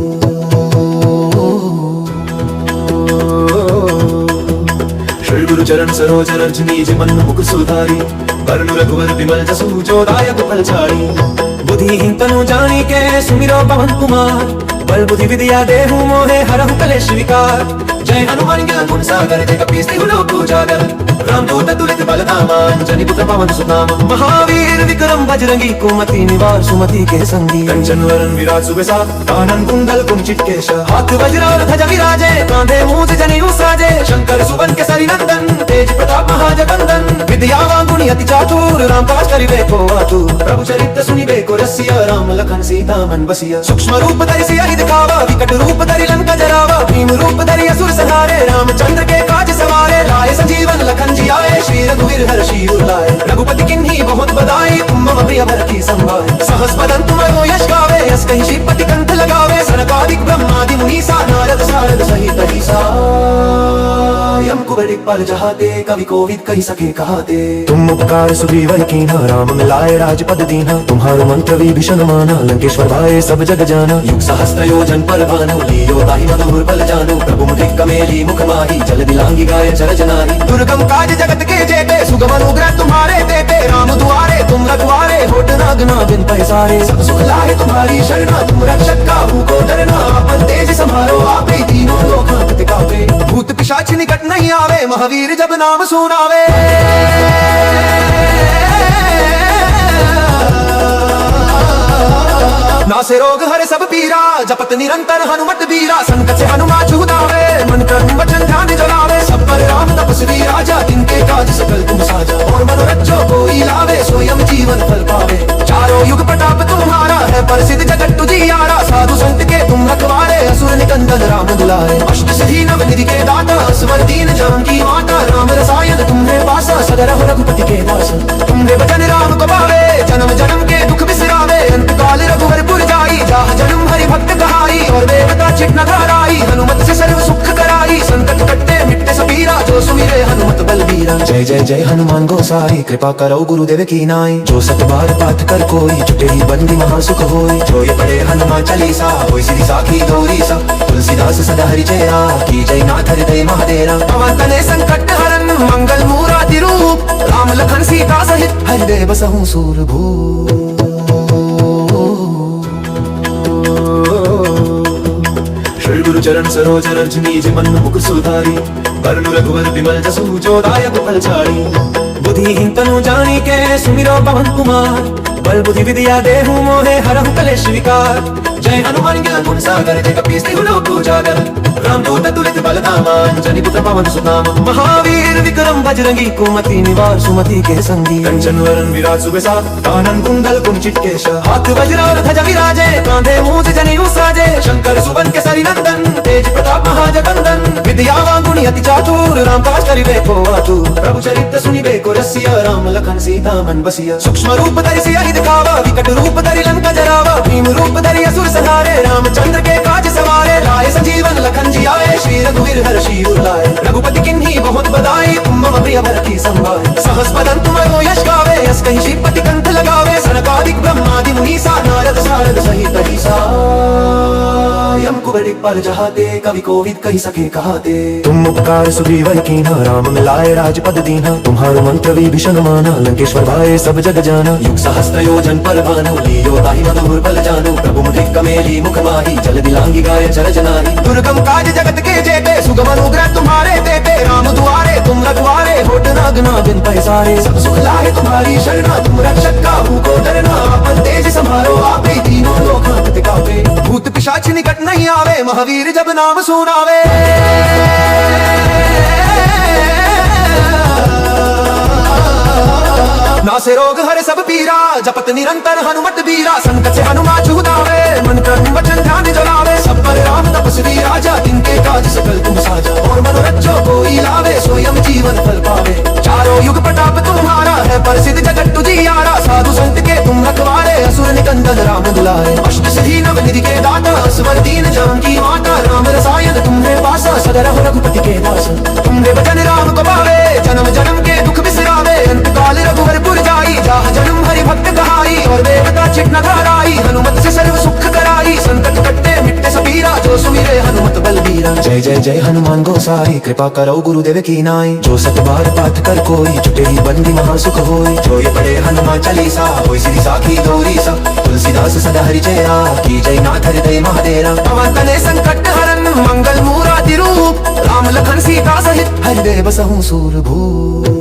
श्री गुरु चरण सरोज रज निज मन मुकुर सुधारी। वरनु रघुवर बिमल जसु, जो दायक फलचारी। बुद्धिहीन तनु जानिके, सुमिरो पवन कुमार। बल बुद्धि विद्या देहु मोहे, हरहु कलेश विकार। जय हनुमान ज्ञान गुण सागर, जय कपीस तिहु लोक उजागर। रामदूत अतुलित बल धामा, अंजनी पुत्र पवन सुत नामा। महावीर विक्रम बजरंगी, कुमति निवार सुमति के संगी। कंचन वरन विराज सुबेसा, कानन कुंडल कुंचित केश। हाथ वज्र और ध्वजा विराजे, कांधे मूंज जनेऊ साजे। शंकर सुवन केसरी नंदन, तेज प्रताप महाजगंदन। विद्यावान गुणी अति चातुर, राम काज करिबे को आतुर। प्रभु चरित्र सुनिबे को रसिया, राम लखन सीता मन बसिया। सूक्ष्म रूप धरि सियाहि दिखावा, विकट रूप धरि लंका जरावा। भीम रूप धरि असुर संहारे, रामचंद्र के काज सवारे। लाए संजीवन लखन जियाए, श्री रघुवीर हर्षि उर लाए। रघुपति किन्ही बहुत बधाई, तुम मम प्रिय भरति संभाय। सहस बदन तुम्हारो यश गावे, यस कहि श्रीपति कंठ लगावे। सनकादिक ब्रह्मादि मुनीसा, नारद सारद सहित अहिसा। यम कुबेर पल जहाते, कवि कोविद कहि सके कहाते। तुम उपकार सुग्रीव कीन्हा, राम मिलाए राजपद दीन्हा। तुम्हारो मंत्र विभीषण माना, लंकेश्वर भाए सब जग जाना। युग सहस्त्र योजन पर भानु, लियो ताहि मधुर बल जानु। प्रभु मुद्रिक कमेली मुख माही, जल दिलांगी गाय चरज नाहि। दुर्गम काज जगत के जेते, सुगम अनुग्रह तुम्हारे देते। राम दुआरे तुम रखवारे, होत न आज्ञा बिन पैसारे। सब सुख लाए तुम्हारी शरणा, तुम रक्षक काहू को डरना। आपन तेज सम्हारो आपे, तीनों लोक हांकते कांपे। भूत पिशाच निकट नहीं आवे, महावीर जब नाम सुनावे। नासे रोग हरे सब पीरा, जपत निरंतर हनुमत बीरा। संकट से हनुमान छुड़ावे, मन कर्म वचन ध्यान जलावे। सब पर राम तपस्वी राजा, तिनके काज सकल तुम साजा। और मनोरथ जो कोई लावे, स्वयं जीवन फल पावे। चारों युग प्रताप तुम्हारा है, प्रसिद्ध जगत तुझियारा। साधु संत के तुम रखवारे, असुर निकंदन राम दुलारे। अष्ट सिद्धि नव निधि के दाता, स्वर दीन जानकी माता। राम रसायन तुम्हें पासा, सगर हो रघुपति के दास। तुम्हारे भजन राम को पावे, जन्म जन्म के दुख बिसरावे। अंत काल रघुवरपुर जाई, जहाँ जन्म हरि भक्त कहाई। और देवता चित न घबराई, हनुमत से सर्व सुख कराई। संकट कट्टे मिट्टे सबीरा, जो सुमिरे हनुमत बलबीरा। जय जय जय हनुमान गोसाई, कृपा करो गुरुदेव की नाई। जो सत बार पाठ कर कोई, छुटे ही बंदी महासुख होई। जो ये पढ़े हनुमान चालीसा, होई सिद्धि साखी गौरी सा। तुलसीदास सदा हरिचेरा, की जय नाथ हृदय महादेरा। पवन तनय संकट हरन, मंगल मूराति रूप। राम लखन सीता सहित, हृदय बसहु सूरभूप। श्री गुरु चरण सरोज रज निज मन मुकुर सुधारी। वरनु रघुवर बिमल जसु, जो दायक फलचारी। बुद्धिहीन तनु जानिके, सुमिरो पवन कुमार। बल बुद्धि विद्या देहु मोहे, हरहु कलेश विकार। जय हनुमान ज्ञान गुण सागर, जय कपीस तिहु लोक उजागर। रामदूत अतुलित बल धामा, अंजनी पुत्र पवन सुत नामा। महावीर विक्रम बजरंगी, कुमति निवार सुमति के संगी। कंचन वरन विराज सुबेसा, कानन कुंडल कुंचित केश। हाथ वज्र और ध्वजा विराजे, कांधे मूंज जनेऊ साजे। शंकर सुवन केसरी नंदन, तेज प्रताप महाजगंदन। विद्यावान गुणी अति चातुर, राम काज करिबे को आतुर। प्रभु चरित्र सुनिबे को रसिया, राम लखन सीता मन बसिया। सूक्ष्म रूप धरि सियाहि दिखावा, विकट रूप धरि लंका जरावा। भीम रूप धरि असुर संहारे, रामचंद्र के काज सवारे। लाए संजीवन लखन जियाए, श्री रघुवीर हर्षि उर लाए। रघुपति किन्ही बहुत बधाई, तुम मम प्रिय भरति संभाय। सहस बदन तुम्हारो यश गावे, यस कहि श्रीपति कंठ लगावे। सनकादिक ब्रह्मादि मुनीसा, नारद सारद सहित अहिसा। यम कुबेर पल जहाते, कवि कोविद कहि सके कहाते। तुम उपकार सुग्रीव कीन्हा, राम मिलाए राजपद दीन्हा। तुम्हारो मंत्र विभीषण माना, लंकेश्वर भाए सब जग जाना। युग सहस्त्र योजन पर भानु, लियो ताहि मधुर बल जानु। प्रभु मुद्रिक कमेली मुख माही, जल दिलांगी गाय चरज नाहि। दुर्गम काज जगत के जेते, सुगम अनुग्रह तुम्हारे देते। राम दुआरे तुम रखवारे, होत न आज्ञा बिन पैसारे। सब सुख लाए तुम्हारी शरणा, तुम रक्षक काहू को डरना। आपन तेज सम्हारो आपे, तीनों लोक हांकते कांपे। भूत पिशाच निकट नहीं आवे, महावीर जब नाम सुनावे। नासे रोग हरे सब पीरा, जपत निरंतर हनुमत बीरा। संकट से हनुमान छुड़ावे, मन कर्म वचन ध्यान जलावे। सब पर राम तपस्वी राजा, तिनके काज सकल तुम साजा। और मनोरथ जो कोई लावे, स्वयं जीवन फल पावे। चारों युग प्रताप तुम्हारा है, प्रसिद्ध जगत तुझियारा। साधु संत के तुम रखवारे, असुर निकंदन राम दुलारे। अष्ट सिद्धि नव निधि के दाता, स्वर दीन जानकी माता। राम रसायन तुम्हारे पासा, सदा रहो रघुपति के दास। तुम्हारे भजन राम को पावे, जन्म जन्म के दुख बिसरावे। अंत काल रघुवरपुर जाई, जहाँ जन्म हरि भक्त कहाई। और देवता चित न धाराई, हनुमत से सर्व सुख कराई। संकट कटते मिटते सबीरा, जो सुमिरे हनुमत बलबीरा। जय जय जय हनुमान गोसाई, कृपा करो गुरुदेव की नाई। जो सत बार पाठ कर कोई, छुटे ही बंदी महासुख होई। जो ये पढ़े हनुमान चालीसा, होई सिद्धि साखी गौरी सा। तुलसीदास सदा हरिचेरा, की जय नाथ हृदय महाडेरा। पवन तनय संकट हरन, मंगल मूराति रूप। राम लखन सीता सहित, हृदय बसहु सूरभूप।